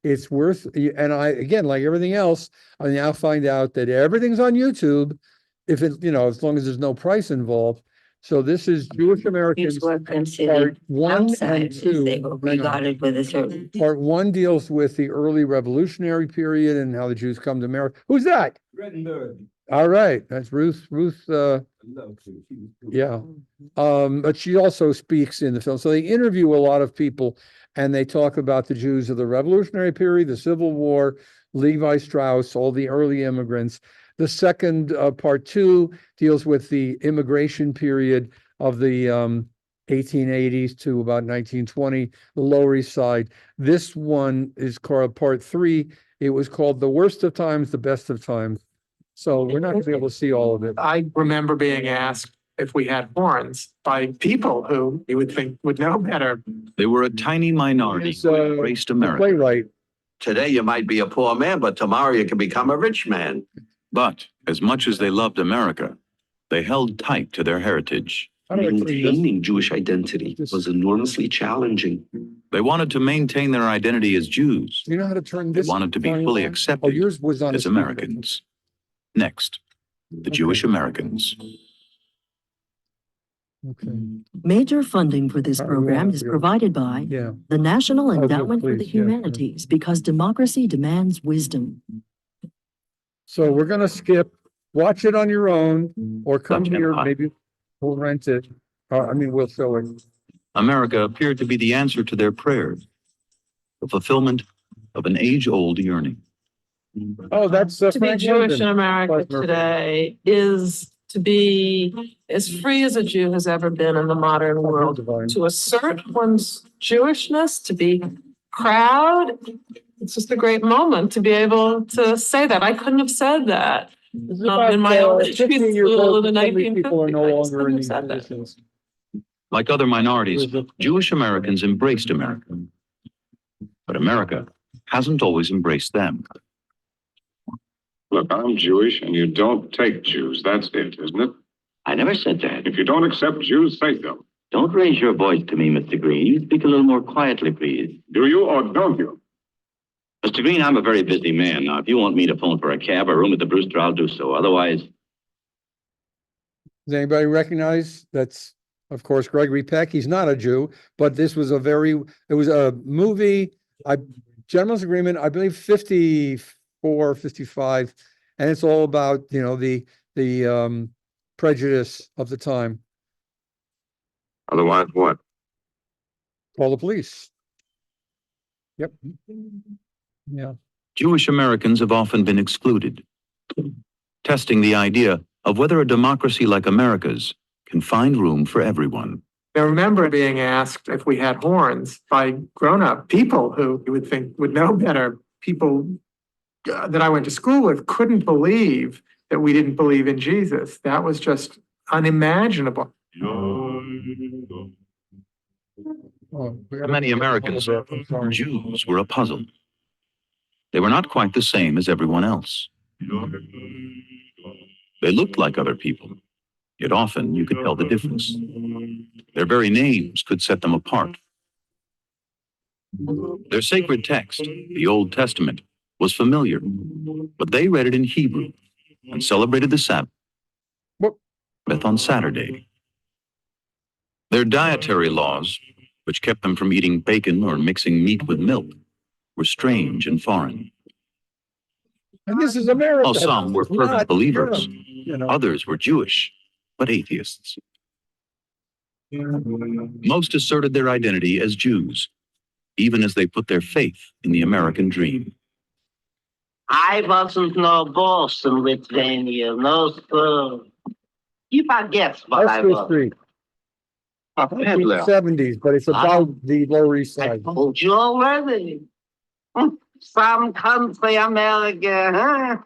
It's worth, and I, again, like everything else, I now find out that everything's on YouTube, if it, as long as there's no price involved. So this is Jewish Americans, Jews were part considered 1 and outsiders. 2. They were regarded with a certain. Part 1 deals with the early revolutionary period and how the Jews come to America. Who's that? Reddenberg. All right, that's Ruth, I love her. She was cool. yeah. But she also speaks in the film. So they interview a lot of people, and they talk about the Jews of the Revolutionary period, the Civil War, Levi Strauss, all the early immigrants. The second, part 2, deals with the immigration period of the 1880s to about 1920, the Lower East Side. This one is called part 3, It was called The Worst of Times, The Best of Times. So we're not gonna be able to see all of it. I remember being asked if we had horns by people who you would think would know better. They were a tiny minority It's, who embraced the America. playwright. Today you might be a poor man, but tomorrow you can become a rich man. But as much as they loved America, they held tight to their heritage. How do I clean this? Maintaining Jewish identity was enormously challenging. They wanted to maintain their identity as Jews. Do you know how to turn They this? wanted to be volume fully on? Oh, accepted yours was on. as the speaker. Americans. Next, the Jewish Americans. Okay, Major funding for this Oh, program yeah, is yeah. provided by yeah. the National good, Endowment for the please, yeah, yeah. Humanities because democracy demands wisdom. So we're gonna skip, watch it on your own, or come Gotcha. here, maybe we'll rent it. We'll show it. America appeared to be the answer to their prayers, the fulfillment of an age-old yearning. Oh, that's. To be Frank Jewish London. in America Frank Murphy. today is to be as free as a Jew has ever been in the modern world. Divine. To assert one's Jewishness, to be proud, it's just a great moment to be able to say that. I couldn't have said that This is in about, my elementary 15 years school old, in the so many people are 1950s. no I just longer couldn't in have these said that. positions. Like other minorities, Jewish Americans embraced America. But America hasn't always embraced them. Look, I'm Jewish and you don't take Jews. That's it, isn't it? I never said that. If you don't accept Jews, say so. Don't raise your voice to me, Mr. Green. You speak a little more quietly, please. Do you or don't you? Mr. Green, I'm a very busy man. Now, if you want me to phone for a cab or room at the Brewster, I'll do so. Otherwise, Does anybody recognize? That's, of course, Gregory Peck. He's not a Jew, but this was it was a movie, gentleman's agreement, I believe 54, 55. And it's all about, the prejudice of the time. Otherwise, what? Call the police. Yep. Yeah. Jewish Americans have often been excluded, testing the idea of whether a democracy like America's can find room for everyone. I remember being asked if we had horns by grown-up people who you would think would know better. People that I went to school with couldn't believe that we didn't believe in Jesus. That was just unimaginable. For many Americans, Jews were a puzzle. They were not quite the same as everyone else. They looked like other people, yet often you could tell the difference. Their very names could set them apart. Their sacred text, the Old Testament, was familiar, but they read it in Hebrew and celebrated the Sabbath on Saturday. Their dietary laws, which kept them from eating bacon or mixing meat with milk, were strange and foreign. And this is America. While some were fervent believers, Europe, others were Jewish, but atheists. Most asserted their identity as Jews, even as they put their faith in the American dream. I wasn't no boss in Lithuania, no sir. You forget what I Esther was. Street, A peddler. 70s, but it's about the Lower East I Side. told you already. Some country America, huh?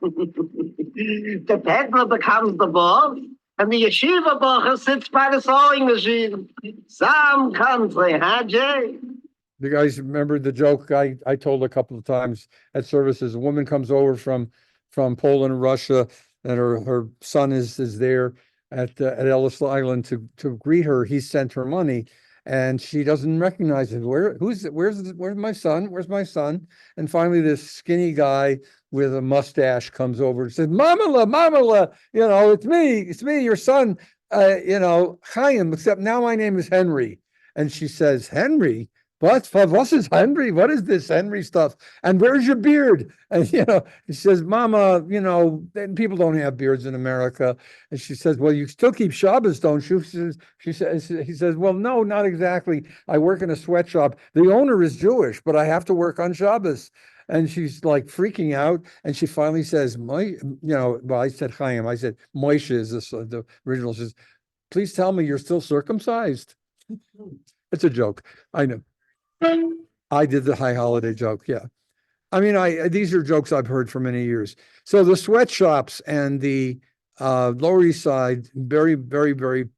The peddler becomes the boss, and the yeshiva bocher sits by the sewing machine. Some country, huh, Jay? You guys remember the joke I told a couple of times at services? A woman comes over from Poland, Russia, and her son is there at Ellis Island to greet her. He sent her money, and she doesn't recognize it. Where's my son? Where's my son? And finally, this skinny guy with a mustache comes over and says, Mamala, it's me, your son, Chaim, except now my name is Henry. And she says, Henry? What is Henry? What is this Henry stuff? And where's your beard? And, he says, Mama, people don't have beards in America. And she says, well, you still keep Shabbos, don't you? He says, well, no, not exactly. I work in a sweatshop. The owner is Jewish, but I have to work on Shabbos. And she's like freaking out. And she finally says, I said, Chaim, I said, Moshe is the original. She says, please tell me you're still circumcised. It's a joke. I know. I did the high holiday joke. Yeah. I mean, these are jokes I've heard for many years. So the sweatshops and the Lower East Side, very, very, very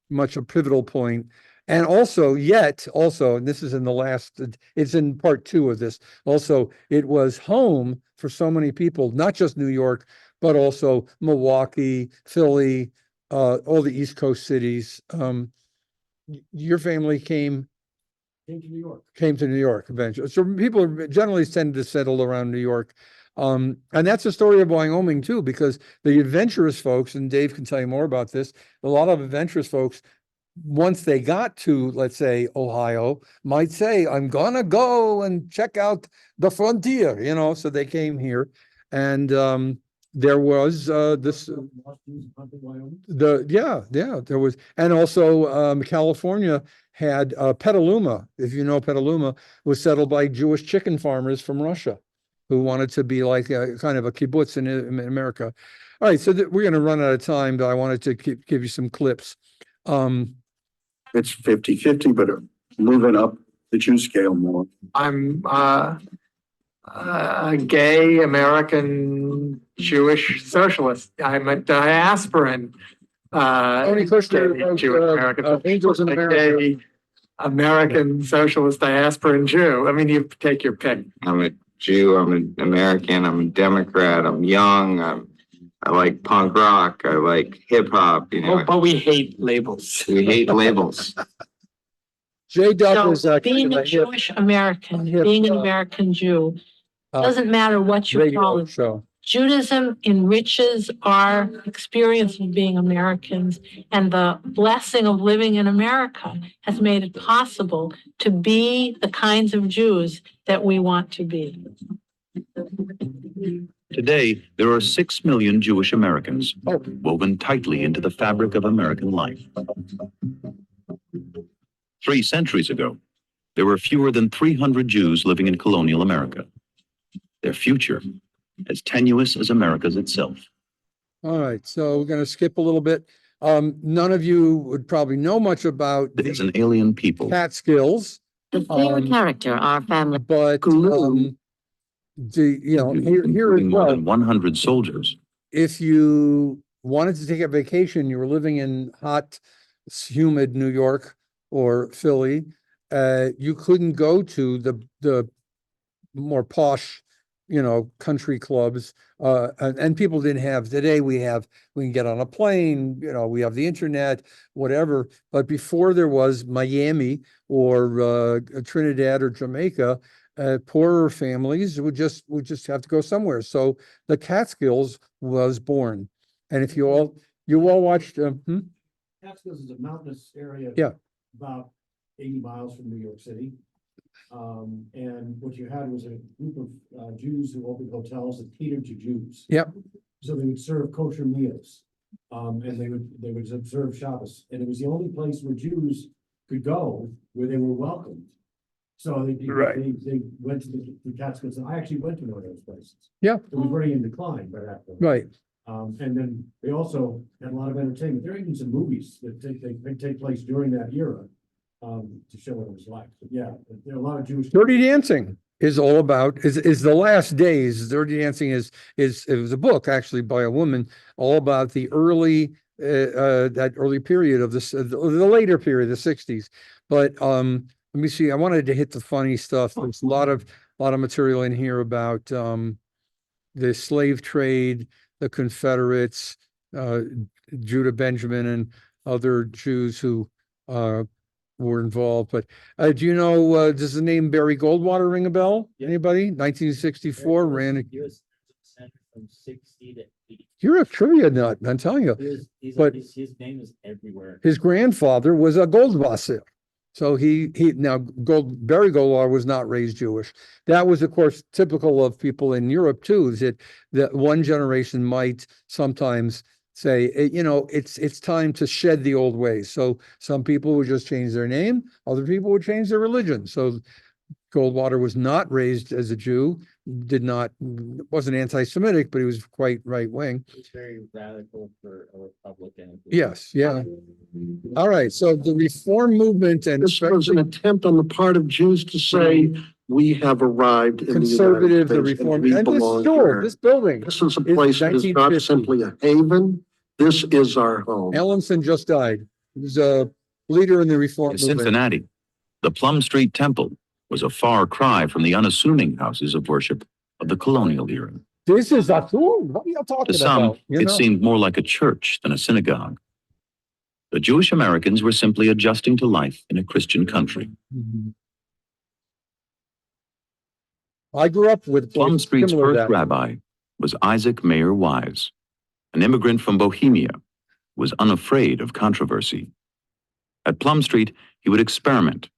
much a pivotal point. And also, and this is in the last, it's in part 2 of this. Also, it was home for so many people, not just New York, but also Milwaukee, Philly, all the East Coast cities. Your family came Came to New York. Eventually. So people generally tend to settle around New York. And that's the story of Wyoming too, because the adventurous folks, and Dave can tell you more about this, a lot of adventurous folks, once they got to, let's say, Ohio, might say, I'm gonna go and check out the frontier, so they came here. And there was there was, and also California had Petaluma, if you know Petaluma, was settled by Jewish chicken farmers from Russia who wanted to be like a kind of a kibbutz in America. All right, so we're going to run out of time, but I wanted to give you some clips. It's 50-50, but moving up the Jew scale more. I'm a gay American Jewish socialist. I'm a diasporan. Tony Kushner, Jewish American, Angels in America. gay American socialist diasporan Jew. I mean, you take your pick. I'm a Jew. I'm an American. I'm a Democrat. I'm young. I like punk rock. I like hip hop. But we hate labels. We hate labels. J. Duck is being a Jewish American, being an American Jew, doesn't matter what you call it. Show. Judaism enriches our experience of being Americans, and the blessing of living in America has made it possible to be the kinds of Jews that we want to be. Today, there are 6 million Jewish Americans woven tightly into the fabric of American life. 3 centuries ago, there were fewer than 300 Jews living in colonial America. Their future as tenuous as America's itself. All right, so we're going to skip a little bit. None of you would probably know much about It's an alien people. Catskills. The favorite character our family. But here as More well, than 100 soldiers. if you wanted to take a vacation, you were living in hot, humid New York or Philly, you couldn't go to the more posh, country clubs, and people didn't have. Today we can get on a plane, we have the internet, whatever. But before there was Miami or Trinidad or Jamaica, poorer families would just have to go somewhere. So the Catskills was born. And if you all watched, Catskills is a mountainous area. Yeah. About 80 miles from New York City. And what you had was a group of Jews who opened hotels that catered to Jews. Yep. So they would serve kosher meals. And they would observe Shabbos. And it was the only place where Jews could go where they were welcomed. So they went to the Catskills, and I actually went to one of those places. Yeah. It was very in decline by that point. right. And then they also had a lot of entertainment. There are even some movies that take place during that era, to show what it was like. But yeah, there are a lot of Jewish. Dirty Dancing is all about, is the last days. Dirty Dancing is it was a book actually by a woman, all about the early, that early period of this, the later period, the 60s. But let me see, I wanted to hit the funny stuff. There's a lot of material in here about the slave trade, the Confederates, Judah Benjamin and other Jews who were involved. But do you know, does the name Barry Goldwater ring a bell? Anybody? 1964 ran. From 60 to 80. You're a trivia nut, I'm telling you. But His name is everywhere. his grandfather was a Goldwasser. So Barry Goldwater was not raised Jewish. That was, of course, typical of people in Europe too, is that one generation might sometimes say, it's time to shed the old ways. So some people would just change their name, other people would change their religion. So Goldwater was not raised as a Jew, wasn't anti-Semitic, but he was quite right-wing. It's very radical for a Republican. Yes, yeah. All right, so the reform movement, and This was an attempt on the part of Jews to say, we have arrived in the United Conservative, the States reform, we and this belong store, here. this building. This is a place that is not 1950. simply a haven. This is our home. Ellenson just died. He was a leader in the reform In movement. Cincinnati, the Plum Street Temple was a far cry from the unassuming houses of worship of the colonial era. This is a tool. What are you To talking some, about? it seemed more like a church than a synagogue. The Jewish Americans were simply adjusting to life in a Christian country. I grew up with Plum Street's similar to first that. rabbi was Isaac Mayer Wise, an immigrant from Bohemia who was unafraid of controversy. At Plum Street, he would experiment,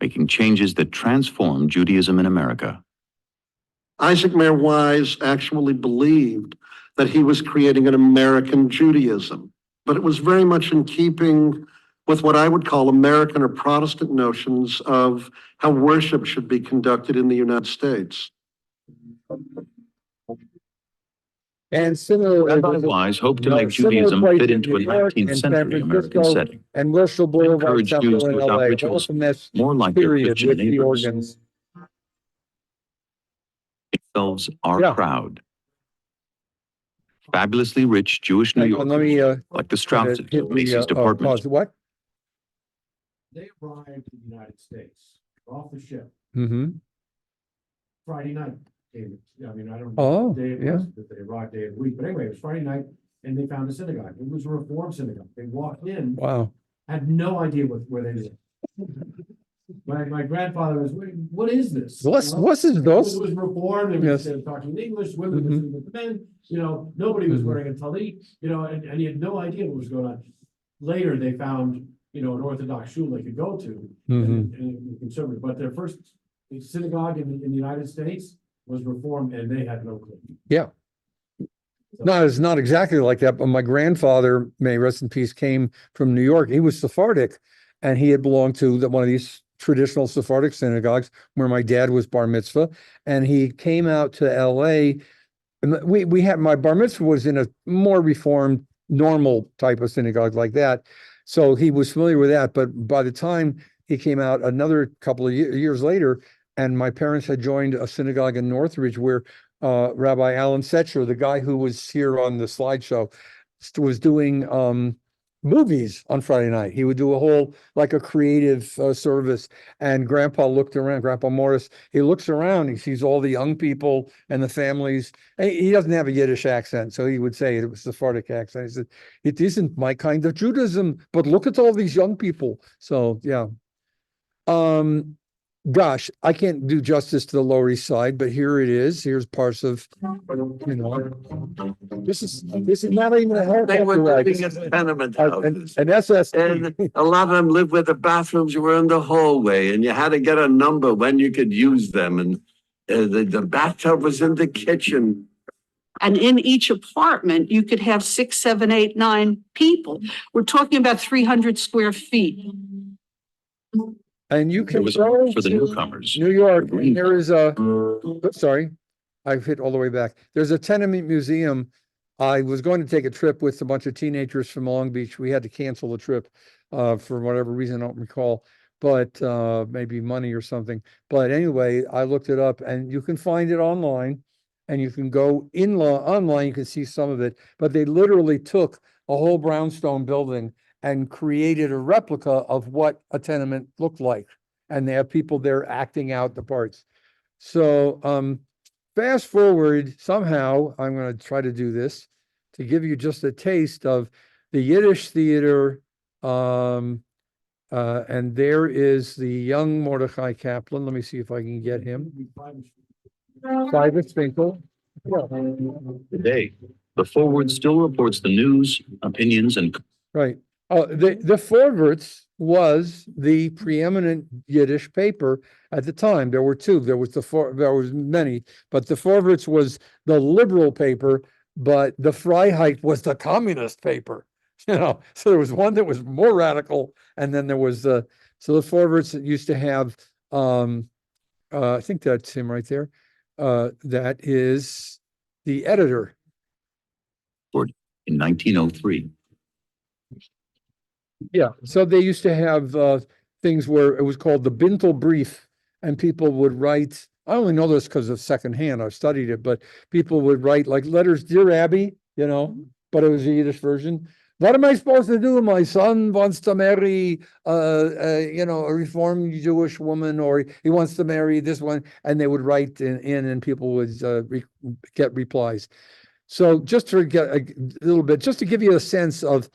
making changes that transformed Judaism in America. Isaac Mayer Wise actually believed that he was creating an American Judaism, but it was very much in keeping with what I would call American or Protestant notions of how worship should be conducted in the United States. And similar, Rabbi Wise hoped to make Judaism fit into a 19th century American setting. and Wilshire Boulevard Encourage Jews Temple to in adopt LA, all rituals from this more like their period Christian with the neighbors. organs. Themselves are Yeah. proud. Fabulously rich Jewish New Hang on, Yorkers, let me, like the Strausses hit of the, Macy's department pause. What? They arrived in the United States, off the ship, Mm-hmm. Friday night. David, I mean, I don't Oh, know the day it yeah. was, that they arrived day of the week, but anyway, it was Friday night and they found a synagogue. It was a Reform synagogue. They walked in, Wow. had no idea where they were. My grandfather was, what is this? What is this? It was Reformed, they Yes. were talking English, women were Mhm. sitting with the men, nobody was Mhm. wearing a talit, and he had no idea what was going on. Later, they found, an Orthodox shul they could go to, Mhm. and conservative, but their first synagogue in the United States was Reformed, and they had no clue. Yeah. No, it's not exactly like that, but my grandfather, may rest in peace, came from New York. He was Sephardic, and he had belonged to one of these traditional Sephardic synagogues where my dad was bar mitzvah, and he came out to LA. And we had, my bar mitzvah was in a more reformed, normal type of synagogue like that. So he was familiar with that. But by the time he came out another couple of years later, and my parents had joined a synagogue in Northridge where Rabbi Alan Setcher, the guy who was here on the slideshow, was doing movies on Friday night. He would do a whole, like a creative service. And Grandpa looked around, Grandpa Morris, he looks around, he sees all the young people and the families. And he doesn't have a Yiddish accent, so he would say it was Sephardic accent. He said, it isn't my kind of Judaism, but look at all these young people. So, yeah. Gosh, I can't do justice to the Lower East Side, but here it is. Here's parts of, this is not even a haircut. They were garage. living in tenement houses. An SS. And a lot of them lived where the bathrooms were in the hallway and you had to get a number when you could use them. And the bathtub was in the kitchen. And in each apartment, you could have 6, 7, 8, 9 people. We're talking about 300 square feet. And you It can was go for the to newcomers. New York, and there is a, sorry, I've hit all the way back. There's a tenement museum. I was going to take a trip with a bunch of teenagers from Long Beach. We had to cancel the trip for whatever reason, I don't recall, but maybe money or something. But anyway, I looked it up and you can find it online and you can go online, you can see some of it, but they literally took a whole brownstone building and created a replica of what a tenement looked like. And they have people there acting out the parts. So fast forward, somehow, I'm going to try to do this to give you just a taste of the Yiddish theater. And there is the young Mordechai Kaplan. Let me see if I can get him. Private Finkel. Today, the Forward still reports the news, opinions, and Right. The Forwards was the preeminent Yiddish paper at the time. There were two. There was many, but the Forwards was the liberal paper, but the Freiheit was the communist paper. So there was one that was more radical, and then there was so the Forwards used to have I think that's him right there. That is the editor. in 1903. Yeah, so they used to have things where it was called the Bintel Brief, and people would write, I only know this because of secondhand, I've studied it, but people would write like letters, Dear Abby, you know, but it was a Yiddish version. What am I supposed to do? My son wants to marry, a Reformed Jewish woman, or he wants to marry this one, and they would write in and people would get replies. So just to get a little bit, just to give you a sense of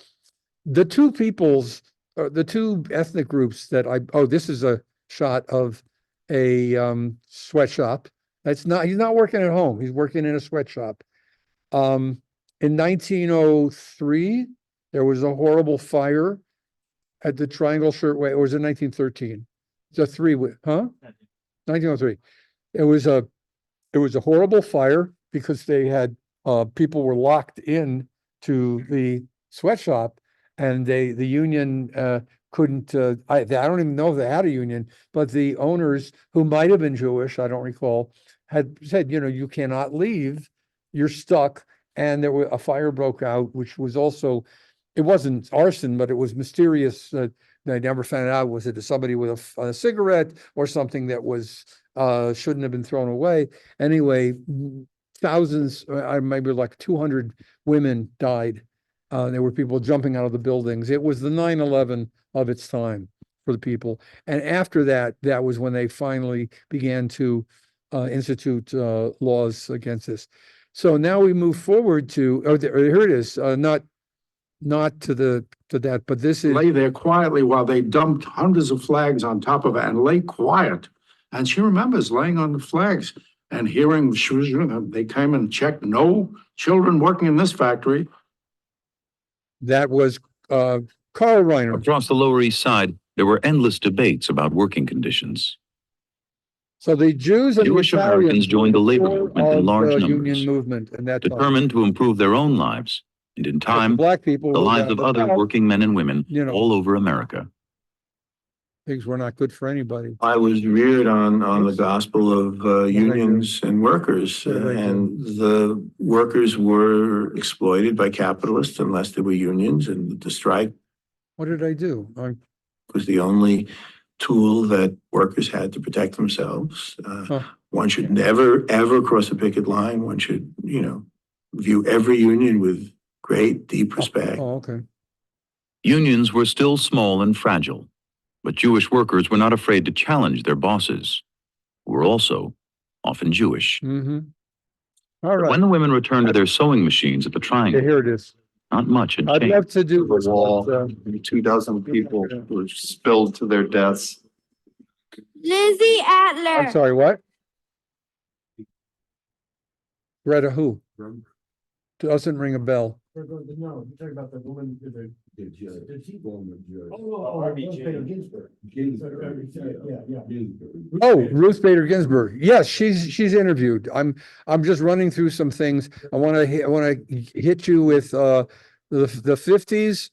the two peoples, the two ethnic groups that this is a shot of a sweatshop. He's not working at home. He's working in a sweatshop. In 1903, there was a horrible fire at the Triangle Shirtwaist. It was in 1913. It's a 1903. It was a horrible fire because they had people were locked in to the sweatshop, and the union couldn't. I don't even know if they had a union, but the owners, who might have been Jewish, I don't recall, had said, you cannot leave. You're stuck. And a fire broke out, which was also, it wasn't arson, but it was mysterious. They never found out, was it somebody with a cigarette or something that was shouldn't have been thrown away. Anyway, thousands, maybe like 200 women died. There were people jumping out of the buildings. It was the 9/11 of its time for the people. And after that, that was when they finally began to institute laws against this. So now we move forward to, here it is, not to that, but this is. Lay there quietly while they dumped hundreds of flags on top of it and lay quiet. And she remembers laying on the flags and hearing, they came and checked, no children working in this factory. That was Carl Reiner. Across the Lower East Side, there were endless debates about working conditions. So the Jews and Jewish the Americans joined the labor movement in large numbers, union movement, and that determined to improve their own lives, and in time, black people, the lives of other working men and women all over America. Things were not good for anybody. I was reared on the gospel of unions and workers, and the workers were exploited by capitalists unless there were unions, and the strike. What did I do? Was the only tool that workers had to protect themselves. One should never, ever cross a picket line. One should, view every union with great, deep respect. Okay. Unions were still small and fragile, but Jewish workers were not afraid to challenge their bosses, who were also often Jewish. Mm-hmm. All right. When the women returned to their sewing machines at the Triangle, here it is. Not much had changed. I'd love to do the wall. 24 people were spilled to their deaths. Lizzie Adler. I'm sorry, what? Greta who? Doesn't ring a bell. No, you're talking about the woman with the. Oh, Ruth Bader Ginsburg. Yes, she's interviewed. I'm just running through some things. I want to hit you with the 50s.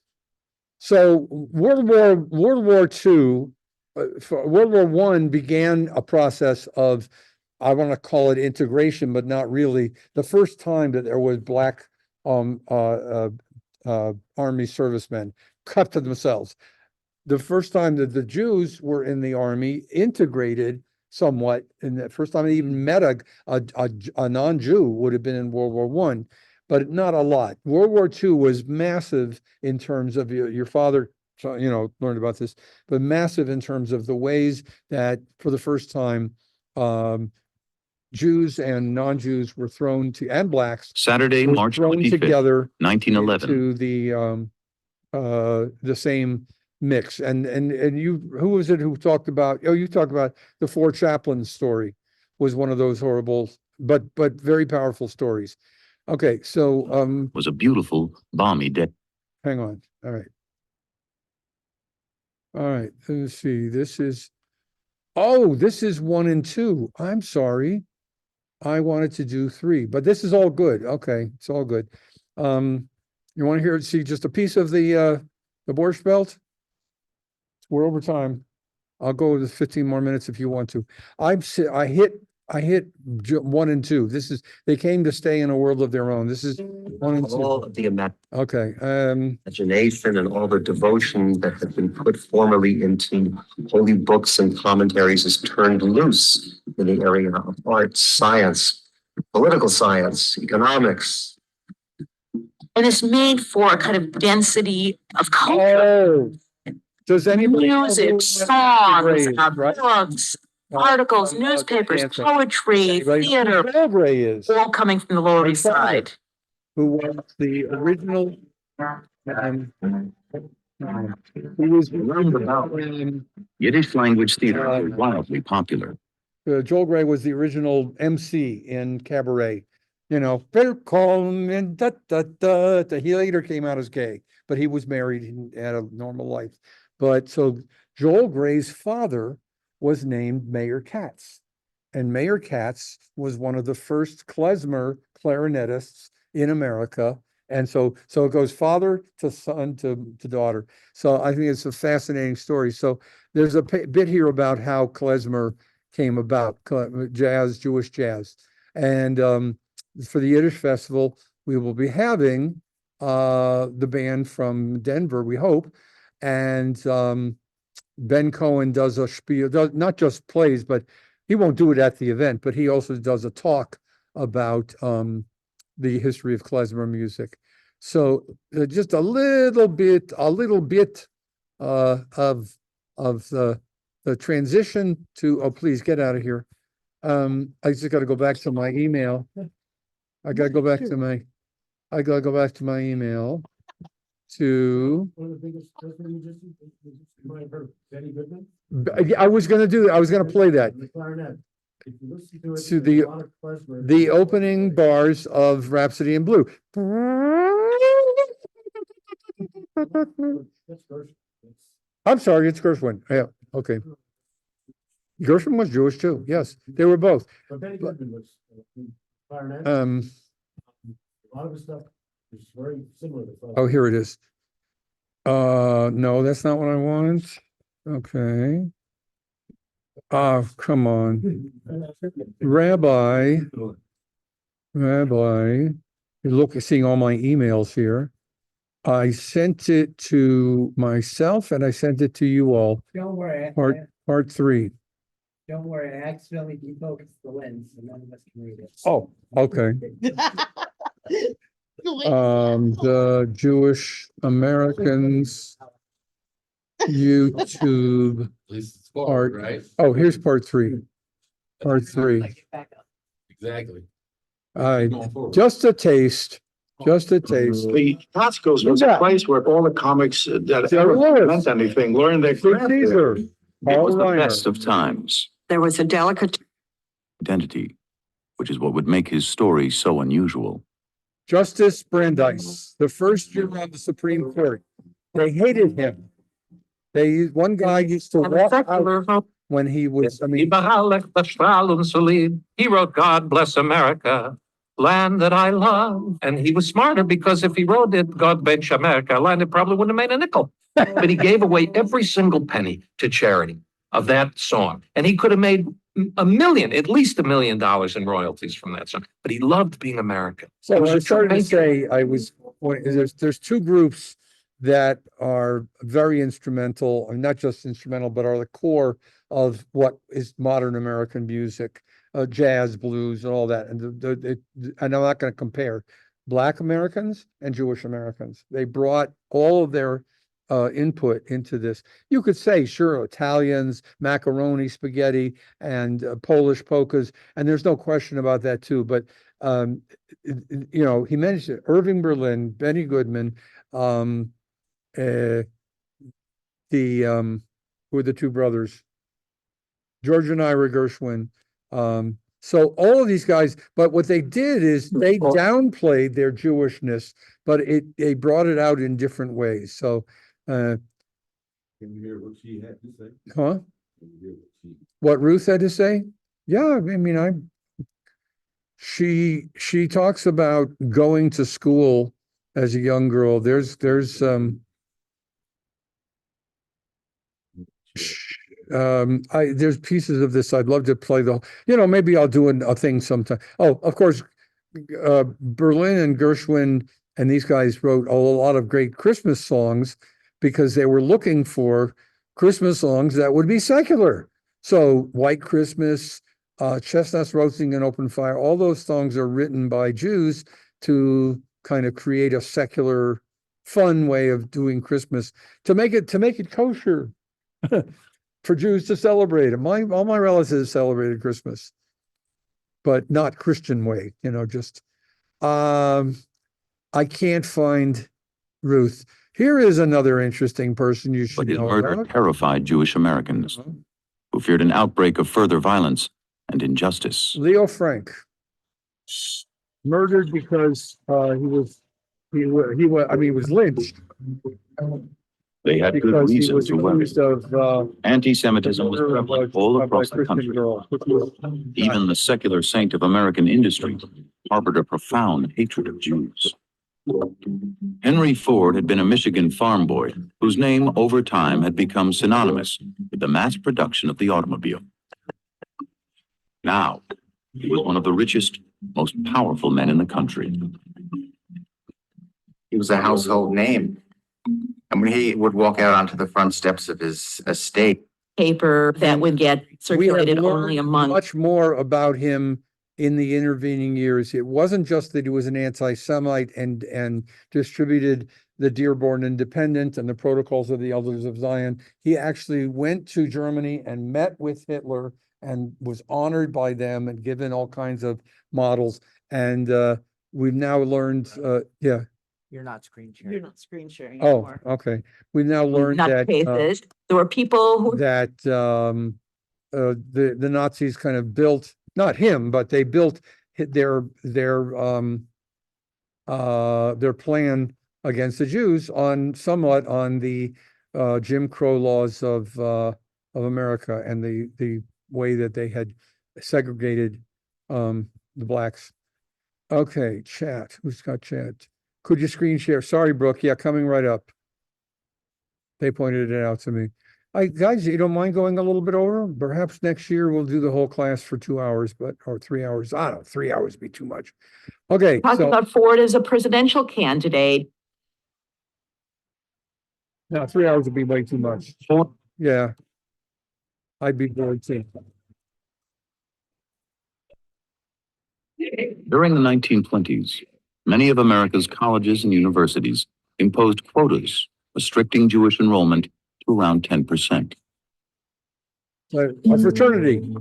So World War II, World War I began a process of, I want to call it integration, but not really. The first time that there was black army servicemen cut to themselves. The first time that the Jews were in the army integrated somewhat, and the first time they even met a non-Jew would have been in World War I, but not a lot. World War II was massive in terms of your father, learned about this, but massive in terms of the ways that for the first time, Jews and non-Jews were thrown to, and blacks. Saturday, March 25th, together 1911. To the same mix. And who was it who talked about? Oh, you talked about the four chaplains story. Was one of those horrible, but very powerful stories. Okay, so was a beautiful, balmy day. Hang on. All right. Let's see. This is 1 and 2. I'm sorry. I wanted to do 3, but this is all good. Okay, it's all good. You want to see just a piece of the Borscht Belt? We're over time. I'll go with 15 more minutes if you want to. I hit I hit 1 and 2. They came to stay in a world of their own. This is 1 and 2. All of the Okay, imagination and all the devotion that had been put formerly into holy books and commentaries is turned loose in the area of art, science, political science, economics. And it's made for a kind of density of culture. oh, does anybody know Music, who songs, Gray is, right? books, articles, newspapers, Answer. poetry, Anybody know who theater, Joel Gray is? all coming from the Lower My East father. Side. Who was the original, who was Yiddish language theater was wildly popular. Joel Gray was the original MC in Cabaret. You know, welcome and da da da. He later came out as gay, but he was married and had a normal life. But so Joel Gray's father was named Mayor Katz, and Mayor Katz was one of the first klezmer clarinetists in America. And so it goes father to son to daughter. So I think it's a fascinating story. So there's a bit here about how klezmer came about, jazz, Jewish jazz. And for the Yiddish festival, we will be having the band from Denver, we hope. And Ben Cohen does a spiel, not just plays, but he won't do it at the event, but he also does a talk about the history of klezmer music. So just a little bit of the transition to, oh, please get out of here. I just got to go back to my email. I got to go back to my email to. One of the biggest musicians, you might have heard Benny Goodman. I was going to play that. The clarinet. If you listen to it, To there's a lot of klezmer. the opening bars of Rhapsody in Blue. That's Gershwin. I'm sorry, it's Gershwin. Yeah, okay. Gershwin was Jewish too. Yes, they were both. But Benny Goodman was clarinet. Um, A lot of his stuff is very similar to klezmer. oh, here it is. No, that's not what I want. Okay. Oh, come on. Rabbi, you're seeing all my emails here. I sent it to myself and I sent it to you all. Don't worry. Part 3. Don't worry, I accidentally defocused the lens, so none of us can read it. Oh, okay. The Jewish Americans YouTube At least it's forward, part. right? Oh, here's part 3. Part 3. Exactly. All right, Going forward. just a taste. The Costco's was a place where all the comics that There ever was. meant anything learned their craft there. Caesar. It Paul was the Reiner. best of times. There was a delicate Identity, which is what would make his story so unusual. Justice Brandeis, the first juror on the Supreme Court. They hated him. One guy used to walk out when he was, He wrote God Bless America, land that I love. And he was smarter because if he wrote it, God Bench America, land, it probably wouldn't have made a nickel. But he gave away every single penny to charity of that song. And he could have made at least $1 million in royalties from that song. But he loved being American. So It was I a started to tremendous- say, there's 2 groups that are very instrumental, and not just instrumental, but are the core of what is modern American music, jazz, blues, and all that. And and I'm not going to compare Black Americans and Jewish Americans. They brought all of their input into this. You could say, sure, Italians, macaroni, spaghetti, and Polish polkas, and there's no question about that too. But he mentioned Irving Berlin, Benny Goodman, who are the 2 brothers, George and Ira Gershwin. So all of these guys, but what they did is they downplayed their Jewishness, but they brought it out in different ways. So, Can you hear what she had to say? huh? Can you hear What Ruth had to say? Yeah, I mean, she talks about going to school as a young girl. there's pieces of this. I'd love to play maybe I'll do a thing sometime. Oh, of course, Berlin and Gershwin and these guys wrote a lot of great Christmas songs because they were looking for Christmas songs that would be secular. So White Christmas, Chestnuts Roasting in Open Fire, all those songs are written by Jews to kind of create a secular, fun way of doing Christmas, to make it kosher for Jews to celebrate it. All my relatives celebrated Christmas, but not Christian way, just I can't find Ruth. Here is another interesting person you should But his know murder about. terrified Jewish Americans who feared an outbreak of further violence and injustice. Leo Frank, murdered because he was lynched. They had good Because he reason was to worry. accused of Anti-Semitism was murder of prevalent a- all of a across the Christian country. girl, which was- Even the secular saint of American industry harbored a profound hatred of Jews. Henry Ford had been a Michigan farm boy whose name over time had become synonymous with the mass production of the automobile. Now, he was one of the richest, most powerful men in the country. He was a household name. And when he would walk out onto the front steps of his estate, Paper that would get We have circulated learned only a month. much more about him in the intervening years. It wasn't just that he was an anti-Semite and distributed the Dearborn Independent and the Protocols of the Elders of Zion. He actually went to Germany and met with Hitler and was honored by them and given all kinds of models. And we've now learned, You're not screen sharing. You're not screen sharing Oh, anymore. okay. We've now learned Not that cases. There were people who the Nazis kind of built, not him, but they built their plan against the Jews somewhat on the Jim Crow laws of America and the way that they had segregated the blacks. Okay, chat. Who's got chat? Could you screen share? Sorry, Brooke. Yeah, coming right up. They pointed it out to me. Guys, you don't mind going a little bit over? Perhaps next year we'll do the whole class for 2 hours, or 3 hours. I don't know, 3 hours would be too much. Okay, talked so about Ford as a presidential candidate. no, 3 hours would be way too much. Yeah. I'd be bored too. During the 1920s, many of America's colleges and universities imposed quotas restricting Jewish enrollment to around 10%. A fraternity.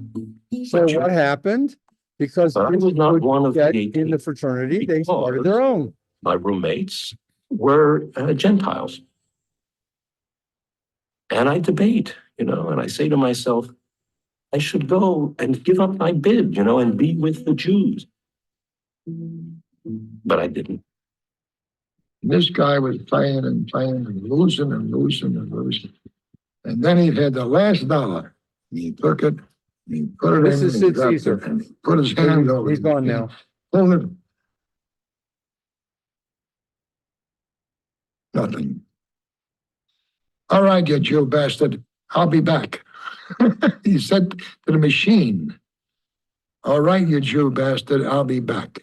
So what happened? Because I was not one of the get 18 in the fraternity, they started their own. My roommates were Gentiles. And I debate, and I say to myself, I should go and give up my bid, and be with the Jews. But I didn't. This guy was playing and losing and losing and losing. And then he had the last dollar. He took it, he put it This in, is and he Sid dropped Caesar. it, and put his hand over. He's it. gone now. Pulled it. Nothing. All right, you Jew bastard, I'll be back. He said to the machine, all right, you Jew bastard, I'll be back.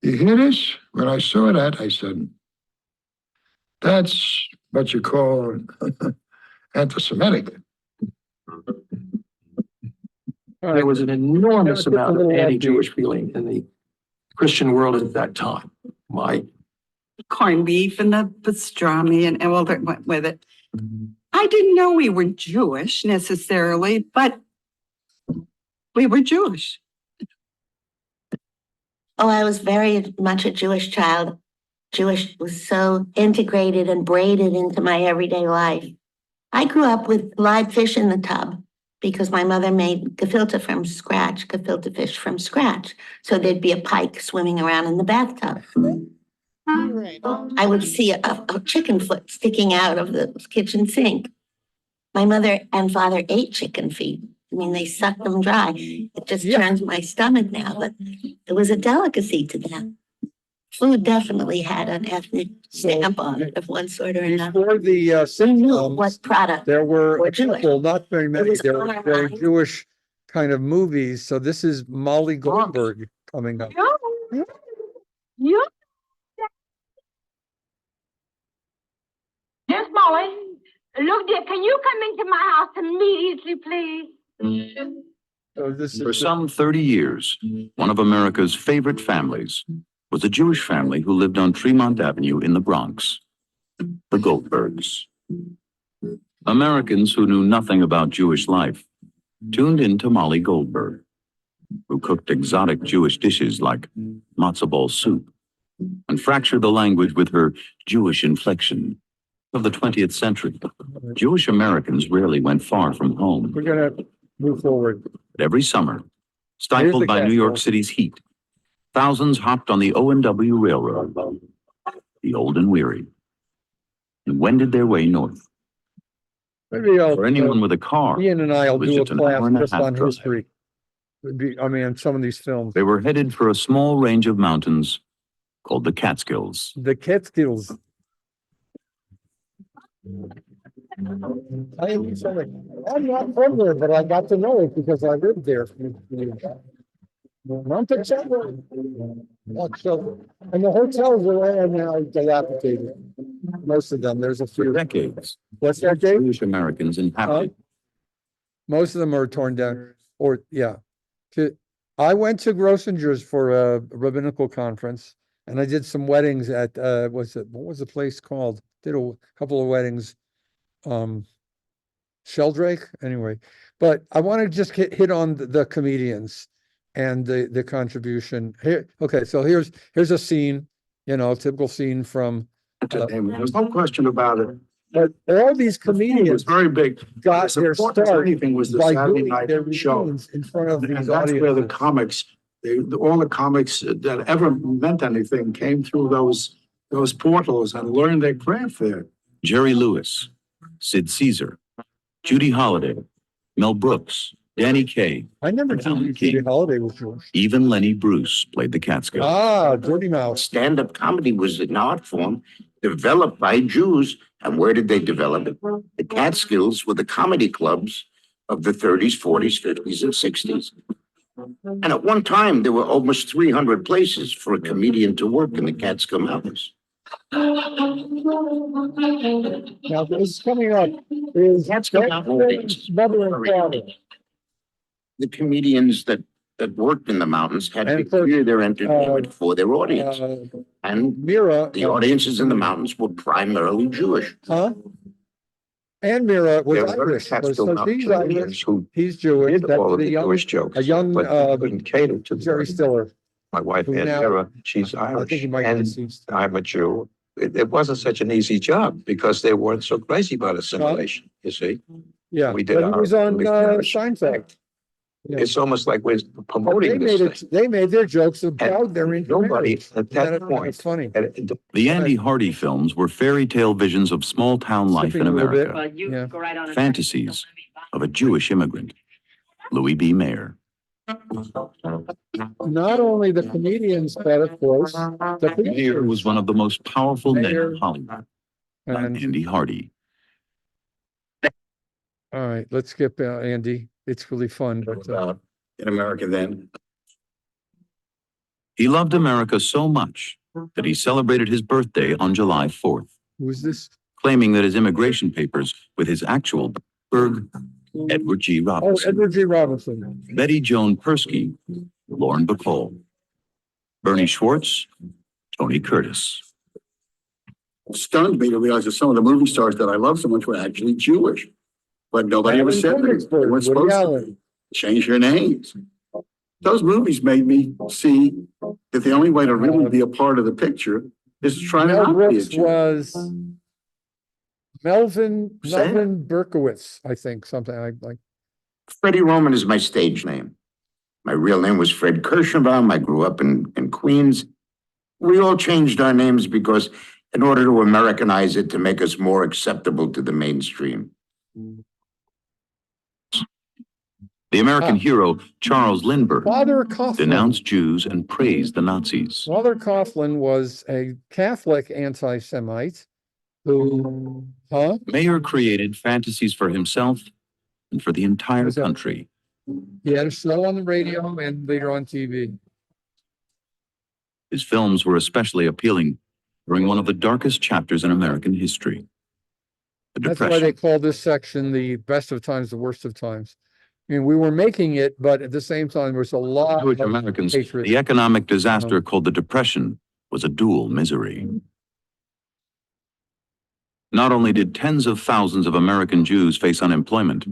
You hear this? When I saw that, I said, that's what you call anti-Semitic. There was an enormous amount of anti-Jewish feeling in the Christian world at that time. Corned beef and the pastrami and all that went with it. I didn't know we were Jewish necessarily, but we were Jewish. Oh, I was very much a Jewish child. Jewish was so integrated and braided into my everyday life. I grew up with live fish in the tub because my mother made gefilte fish from scratch. So there'd be a pike swimming around in the bathtub. I would see a chicken foot sticking out of the kitchen sink. My mother and father ate chicken feet. I mean, they sucked them dry. It just turns my stomach now, but it was a delicacy to them. food definitely had an ethnic stamp on it of one sort or another. Before the Knew sitcoms, what product. there were were a Jewish. couple, not very many, was there on were our there were minds. Jewish kind of movies. So this is Molly Goldberg coming up. You. Yes, Molly. Look, dear, can you come into my house immediately, please? So this For is some 30 years, one of America's favorite families was a Jewish family who lived on Tremont Avenue in the Bronx, the Goldbergs. Americans who knew nothing about Jewish life tuned in to Molly Goldberg, who cooked exotic Jewish dishes like matzo ball soup and fractured the language with her Jewish inflection. Of the 20th century, Jewish Americans rarely went far from home. we're gonna move forward. But every summer, stifled by New York City's heat, thousands hopped on the O&W Railroad, the old and weary, and wended their way north. Maybe For anyone with a car, Ian and I'll it was do a just an class hour and a just half on drive. history. I mean, some of these films. They were headed for a small range of mountains called the Catskills. The Catskills. I'm not from there, but I got to know it because I lived there. Mountain Chapel. So, and the hotels are now dilapidated. Most of them. There's a For few. decades, What's that, Dave? Jewish Americans inhabited. Most of them are torn down, or yeah. I went to Grossinger's for a rabbinical conference, and I did some weddings at what was the place called? Did a couple of weddings. Sheldrake, anyway. But I want to just hit on the comedians and the contribution here. Okay, so here's a scene, typical scene from. There's no question about it. But all these It was comedians very big. got As their important as start anything was the by Saturday doing night their show. routines in front of And these that's where the audiences. comics, all the comics that ever meant anything came through those portals and learned their craft there. Jerry Lewis, Sid Caesar, Judy Holliday, Mel Brooks, Danny Kaye, I never Alan knew Judy King. Holliday was Jewish. Even Lenny Bruce played the Catskills. Ah, Dirty Mouth. Stand-up comedy was an art form developed by Jews. And where did they develop it? The Catskills were the comedy clubs of the 30s, 40s, 50s, and 60s. And at one time, there were almost 300 places for a comedian to work in the Catskill Mountains. Now, this coming up is Mother and Father. The comedians that worked in the mountains had to clear their entertainment for their audience. And Mira, the audiences in the mountains were primarily Jewish. Huh? And Mira was There were Irish. Catskill So Mountain she's Irish. comedians who He's Jewish. did That's all of the the young, Jewish jokes, a young but they couldn't cater to Jerry Stiller. my wife, who's Aunt now- Mira, she's I Irish, think he might be and deceased. I'm a Jew. It wasn't such an easy job because they weren't so crazy about assimilation, you see? Yeah, We did but he our was on research. Seinfeld. Yeah. It's almost like we're They promoting made this it, thing. they made their jokes about their Nobody intermarriage. at Isn't that point. It's funny. The Andy Hardy films were fairy tale visions of small town life in Sipping a little bit. America, Yeah. fantasies of a Jewish immigrant, Louis B. Mayer. Not only the comedians, but of course, the Mayer was one of the most powerful men Mayer. in Hollywood, like And, Andy Hardy. all right, let's skip Andy. It's really fun, but About in America then. He loved America so much that he celebrated his birthday on July 4th, who's this? claiming that his immigration papers with his actual Berg, Edward G. Oh, Robinson, Edward G. Robinson. Betty Joan Persky, Lauren Bacall, Bernie Schwartz, Tony Curtis. Stunned me to realize that some of the movie stars that I love so much were actually Jewish. But nobody ever said that. They weren't supposed to be. Change your names. Those movies made me see that the only way to really be a part of the picture is to try to Mel not be a Brooks Jew. was Melvin Sam? Berkowitz, I think, something like. Freddie Roman is my stage name. My real name was Fred Kirschenbaum. I grew up in Queens. We all changed our names because in order to Americanize it, to make us more acceptable to the mainstream. The American hero Charles Lindbergh Father Coughlin. denounced Jews and praised the Nazis. Father Coughlin was a Catholic anti-Semite who, Mayer created fantasies for himself and for the entire country. He had a show on the radio and later on TV. His films were especially appealing during one of the darkest chapters in American history. The That's why Depression. they call this section the best of times, the worst of times. I mean, we were making it, but at the same time, there was a lot Jewish of Americans, hatred. the economic disaster called the Depression was a dual misery. Not only did tens of thousands of American Jews face unemployment,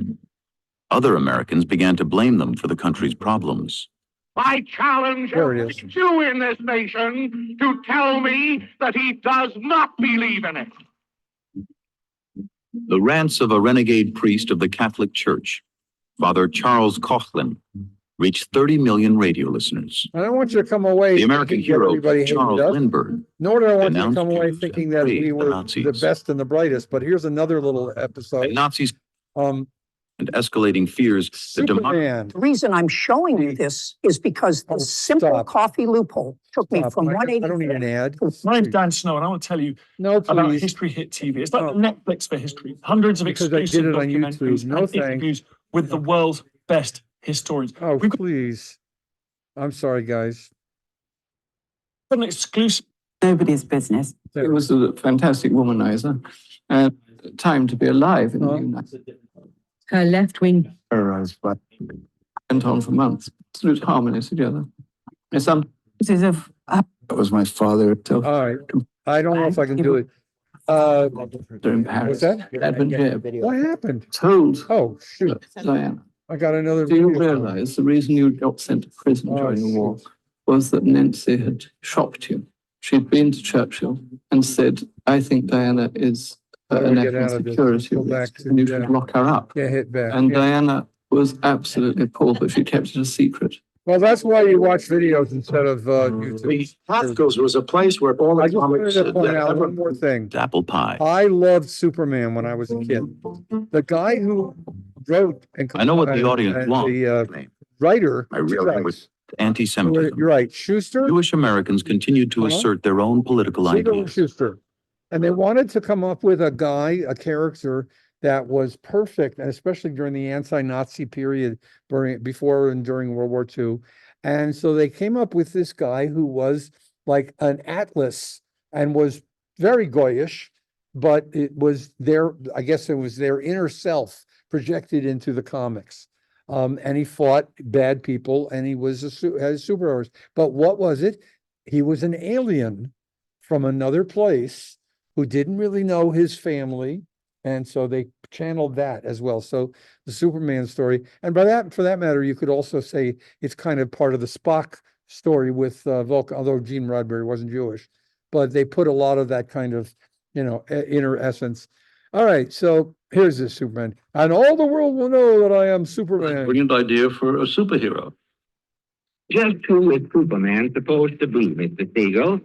other Americans began to blame them for the country's problems. I challenge every Jew in this nation to tell me that he does not believe in it. The rants of a renegade priest of the Catholic Church, Father Charles Coughlin, reached 30 million radio listeners. I don't want you to come away. The American thinking that hero everybody hated Charles us, Lindbergh nor do I want you to denounced come away Jews thinking and that we praised the were Nazis. the best and the brightest. But here's another little episode. Nazis and escalating fears that Superman. The reason I'm showing you this is because this simple coffee loophole took me from I 180. don't need an ad. My name's Dan Snow, and I want to tell you about History Hit TV. It's like Netflix for history. Hundreds of Because I did exclusive it on documentaries YouTube. No and thanks. interviews with the world's best historians. Oh, please. I'm sorry, guys. An exclusive. Nobody's business. It was a fantastic womanizer and time to be alive in the United. Her left-wing terrorized, but went on for months. Absolute harmony together. Some pieces of that was my father. All right. I don't know if I can do it. During Paris. What's that? What happened? Told. Oh, shoot. Diana. I got another. Do you realize the reason you got sent to prison during the war was that Nancy had shocked you? She'd been to Churchill and said, I think Diana is a national security risk, and you should lock her up. Yeah, hit back. And Yeah. Diana was absolutely appalled, but she kept it a secret. Well, that's why you watch videos instead of YouTube. Catskills was a place where all the I just wanted comics. to point out one more thing. Apple pie. I loved Superman when I was a kid. The guy who wrote and I know what the audience wants. the writer. My real name was anti-Semitism. You're right, Schuster. Jewish Americans continued to assert their own political Siegel and ideas. Schuster. And they wanted to come up with a guy, a character that was perfect, and especially during the anti-Nazi period, before and during World War II. And so they came up with this guy who was like an Atlas and was very goyish, but it was I guess it was their inner self projected into the comics. And he fought bad people and he was had superpowers. But what was it? He was an alien from another place who didn't really know his family. And so they channeled that as well. So the Superman story, and for that matter, you could also say it's kind of part of the Spock story with Vulcan, although Gene Roddenberry wasn't Jewish, but they put a lot of that kind of, inner essence. All right, so here's this Superman, and all the world will know that I am Superman. Brilliant idea for a superhero. Just who is Superman supposed to be, Mr. Siegel?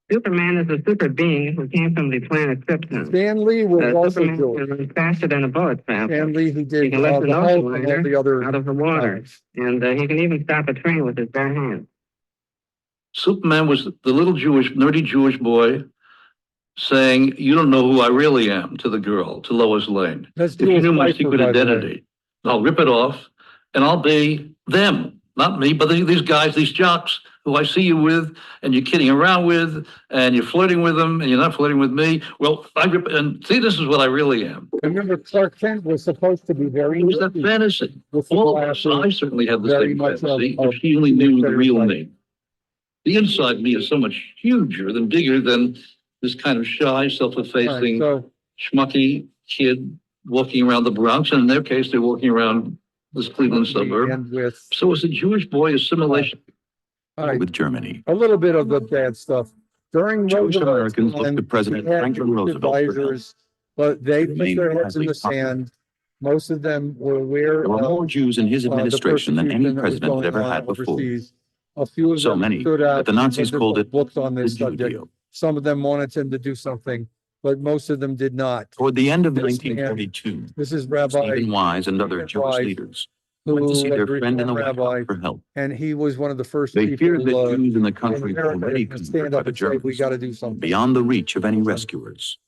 Superman is a super being who came from the planet Krypton. Stan Lee was also Superman Jewish. can run faster than a bullet faster. Stan Lee, he did He can lift the an Hulk ocean and all liner the other out of the water, and he can even stop a train with his bare hands. Superman was the little nerdy Jewish boy saying, "You don't know who I really am," to the girl, to Lois Lane. If you knew my secret identity, I'll rip it off and I'll be them, not me, but these guys, these jocks who I see you with and you're kidding around with and you're flirting with them and you're not flirting with me. Well, I rip and see, this is what I really am. Remember, Clark Kent was supposed to be very. It was that fantasy. All of us, I certainly have the same fantasy. If she only knew the real me. The inside me is so much huger than bigger than this kind of shy, self-effacing, schmucky kid walking around the Bronx. And in their case, they're walking around this Cleveland suburb. So it's a Jewish boy assimilation with Germany. A little bit of the bad stuff. During Jewish Americans looked to President Franklin Roosevelt for help. advisors, but they put their heads in the sand. Most of them were aware. There were more Jews in his the administration than any persecution that was president had ever going on had before. overseas. A few of So them many stood out that the Nazis because called of it books on this the Jew subject. deal. Some of them wanted him to do something, but most of them did not. Toward the end of This man- 1942, This is Rabbi Stephen Wise and other Jewish Wise, leaders went to see their was friend in the White rabbi, House for help. and he was one of the first They people, feared that Jews in the country were America already to stand converted by up the and say, we Germans, got to do something. beyond the reach of any rescuers,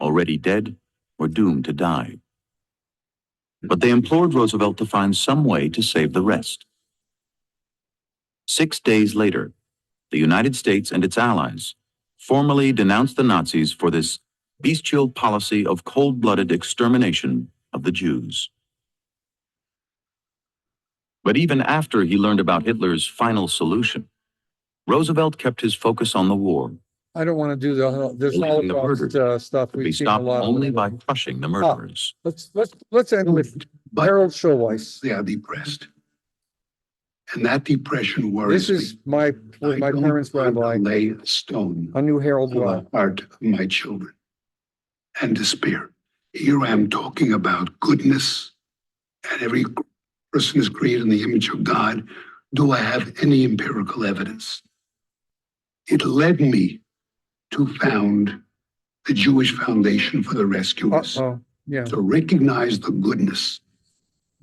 already dead or doomed to die. But they implored Roosevelt to find some way to save the rest. 6 days later, the United States and its allies formally denounced the Nazis for this bestial policy of cold-blooded extermination of the Jews. But even after he learned about Hitler's final solution, Roosevelt kept his focus on the war. I don't want to do this Believing the Holocaust murdered stuff. could be We've seen a stopped lot of only it. by crushing the murderers. Let's end with Harold Schulweis. They are depressed. And that depression worries This is me. my parents' rabbi. Lay a stone I knew Harold on well. the heart of my children and despair. Here I am talking about goodness, and every person is created in the image of God. Do I have any empirical evidence? It led me to found the Jewish Foundation for the Rescuers. Yeah, to recognize the goodness.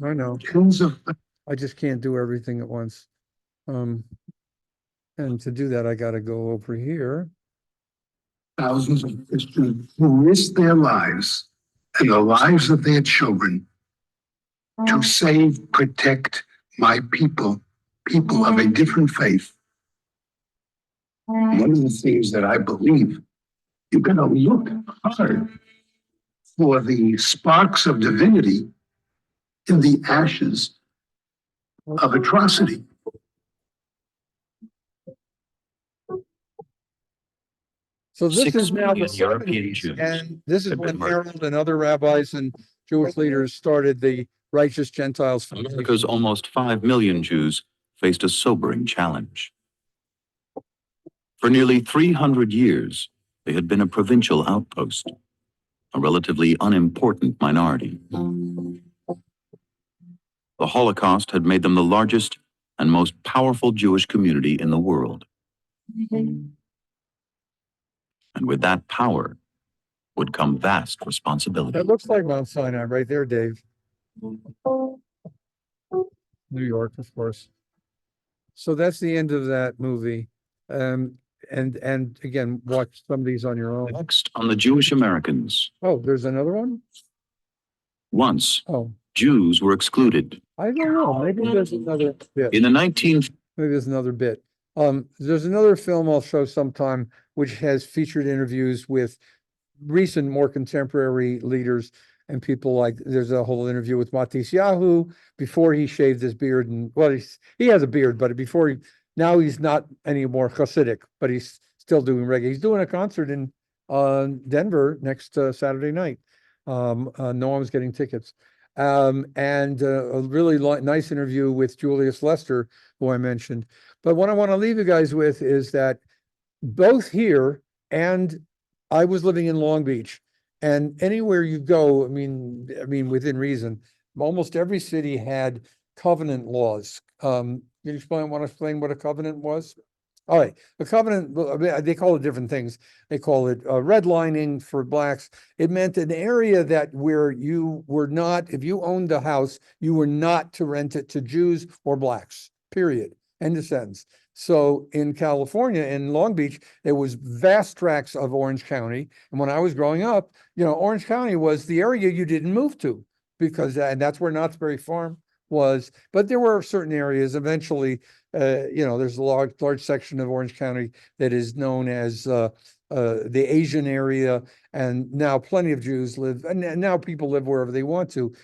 I know. Tens of I just can't do everything at once. And to do that, I got to go over here. thousands of Christians who risked their lives and the lives of their children to save, protect my people, people of a different faith. One of the things that I believe, you've got to look hard for the sparks of divinity in the ashes of atrocity. So this 6 is now the million European 70s, Jews and this is have been when murdered. Harold and other rabbis and Jewish leaders started the Righteous Gentiles Foundation. America's almost 5 million Jews faced a sobering challenge. For nearly 300 years, they had been a provincial outpost, a relatively unimportant minority. The Holocaust had made them the largest and most powerful Jewish community in the world. And with that power would come vast responsibility. That looks like Mount Sinai right there, Dave. New York, of course. So that's the end of that movie. And again, watch some of these on your own. Next, on the Jewish Americans. Oh, there's another one? Once, Oh, Jews were excluded. I don't know. Maybe there's another bit. In the 19th, Maybe there's another bit. There's another film I'll show sometime, which has featured interviews with recent, more contemporary leaders and people like, there's a whole interview with Matisyahu before he shaved his beard, and well, he has a beard, but before now he's not anymore Hasidic, but he's still doing reggae. He's doing a concert in Denver next Saturday night. Noam's getting tickets. And a really nice interview with Julius Lester, who I mentioned. But what I want to leave you guys with is that both here and I was living in Long Beach, and anywhere you go, I mean, within reason, almost every city had covenant laws. Can you want to explain what a covenant was? All right, a covenant, they call it different things. They call it redlining for blacks. It meant an area that where you were not, if you owned a house, you were not to rent it to Jews or blacks, period. End of sentence. So in California, in Long Beach, there was vast tracts of Orange County. And when I was growing up, Orange County was the area you didn't move to because, and that's where Knott's Berry Farm was. But there were certain areas eventually, there's a large section of Orange County that is known as the Asian area. And now plenty of Jews live, and now people live wherever they want to.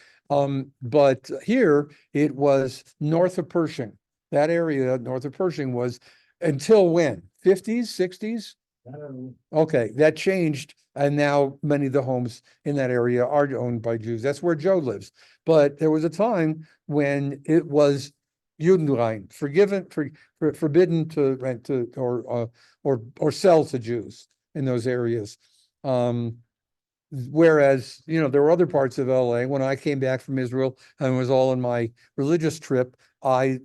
But here it was north of Pershing. That area north of Pershing was until when? 50s, 60s? Okay, that changed. And now many of the homes in that area are owned by Jews. That's where Joe lives. But there was a time when it was Judenrein, forbidden to rent to or sell to Jews in those areas. Whereas, there were other parts of LA. When I came back from Israel and was all in my religious trip, I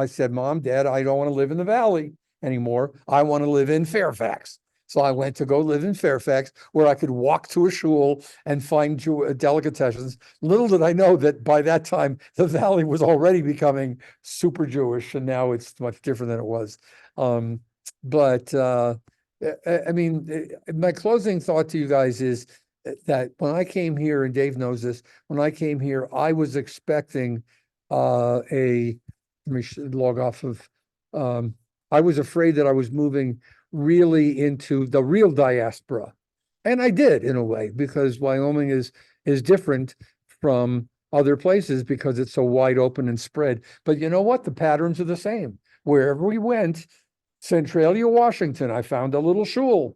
said, Mom, Dad, I don't want to live in the valley anymore. I want to live in Fairfax. So I went to go live in Fairfax, where I could walk to a shul and find delicatessens. Little did I know that by that time, the valley was already becoming super Jewish, and now it's much different than it was. I mean, my closing thought to you guys is that when I came here, and Dave knows this, when I came here, I was expecting let me log off of, I was afraid that I was moving really into the real diaspora. And I did, in a way, because Wyoming is different from other places because it's so wide open and spread. But you know what? The patterns are the same. Wherever we went, Centralia, Washington, I found a little shul,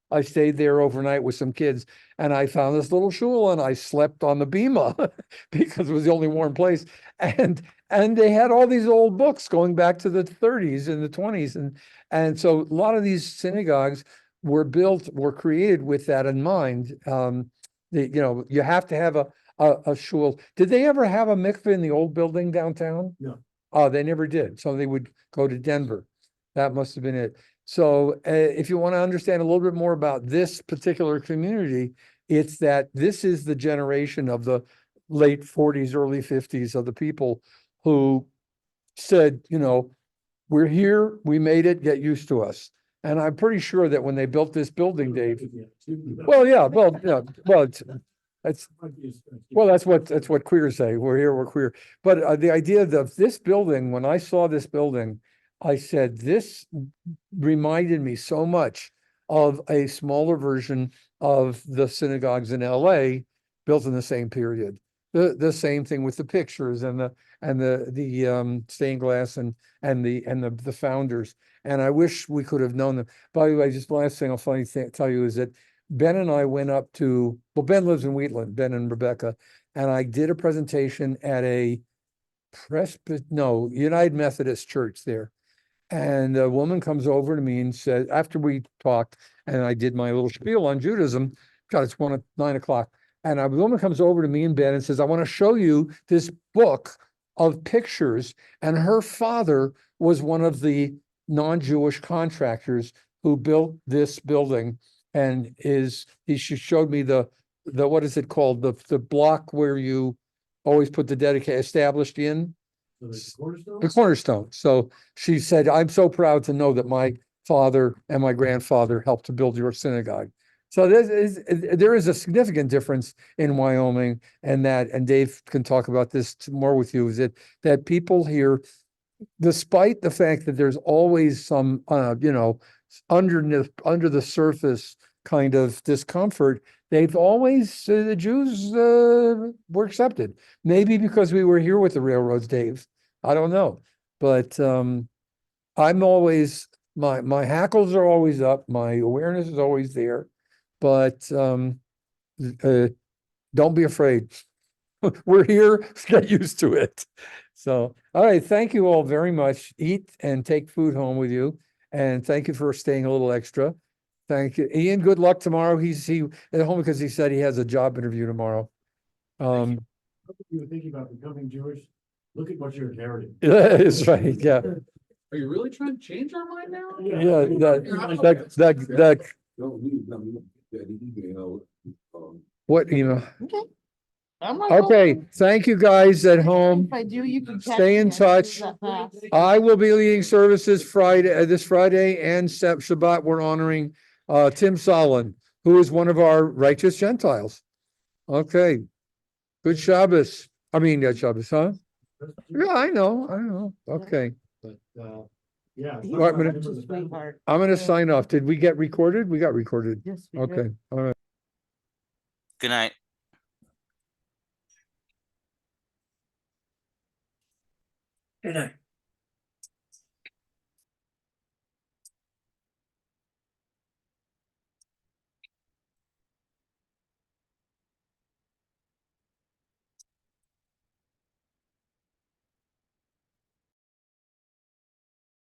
I stayed there overnight with some kids, and I found this little shul, and I slept on the bima because it was the only warm place. And they had all these old books going back to the 30s and the 20s. And so a lot of these synagogues were created with that in mind. You have to have a shul. Did they ever have a mikveh in the old building downtown? No. Oh, they never did. So they would go to Denver. That must have been it. So if you want to understand a little bit more about this particular community, it's that this is the generation of the late 40s, early 50s of the people who said, we're here, we made it, get used to us. And I'm pretty sure that when they built this building, Dave, that's what queers say. We're here, we're queer. But the idea of this building, when I saw this building, I said, this reminded me so much of a smaller version of the synagogues in LA built in the same period. The same thing with the pictures and the stained glass and the founders. And I wish we could have known them. By the way, just the last thing I'll tell you is that Ben and I went up to, Ben lives in Wheatland, Ben and Rebecca, and I did a presentation at a United Methodist Church there. And a woman comes over to me and said, after we talked and I did my little spiel on Judaism, God, it's 9 o'clock. And a woman comes over to me and Ben and says, I want to show you this book of pictures. And her father was one of the non-Jewish contractors who built this building, and she showed me the what is it called, the block where you always put the dedicated established in the cornerstone. So she said, I'm so proud to know that my father and my grandfather helped to build your synagogue. So there is a significant difference in Wyoming, and Dave can talk about this more with you, is that people here, despite the fact that there's always some, under the surface kind of discomfort, they've always, the Jews were accepted. Maybe because we were here with the railroads, Dave. I don't know. But I'm always, my hackles are always up. My awareness is always there. But don't be afraid. We're here, get used to it. So, all right, thank you all very much. Eat and take food home with you. And thank you for staying a little extra. Thank you. Ian, good luck tomorrow. He's at home because he said he has a job interview tomorrow. If you were thinking about becoming Jewish, look at what you're inheriting. That's right, yeah. Are you really trying to change our mind now? Yeah, what email? Okay. Okay, thank you guys at home. If I do, you can catch Stay in me. touch. That fast. I will be leading services this Friday and Shabbat. We're honoring Tim Solon, who is one of our righteous Gentiles. Okay. Good Shabbos. I mean, Shabbos, huh? Yeah, I know. Okay. Yeah. Well, I'm gonna sign off. Did we get recorded? We got recorded. Yes, we Okay, did. all right. Good night. Good night.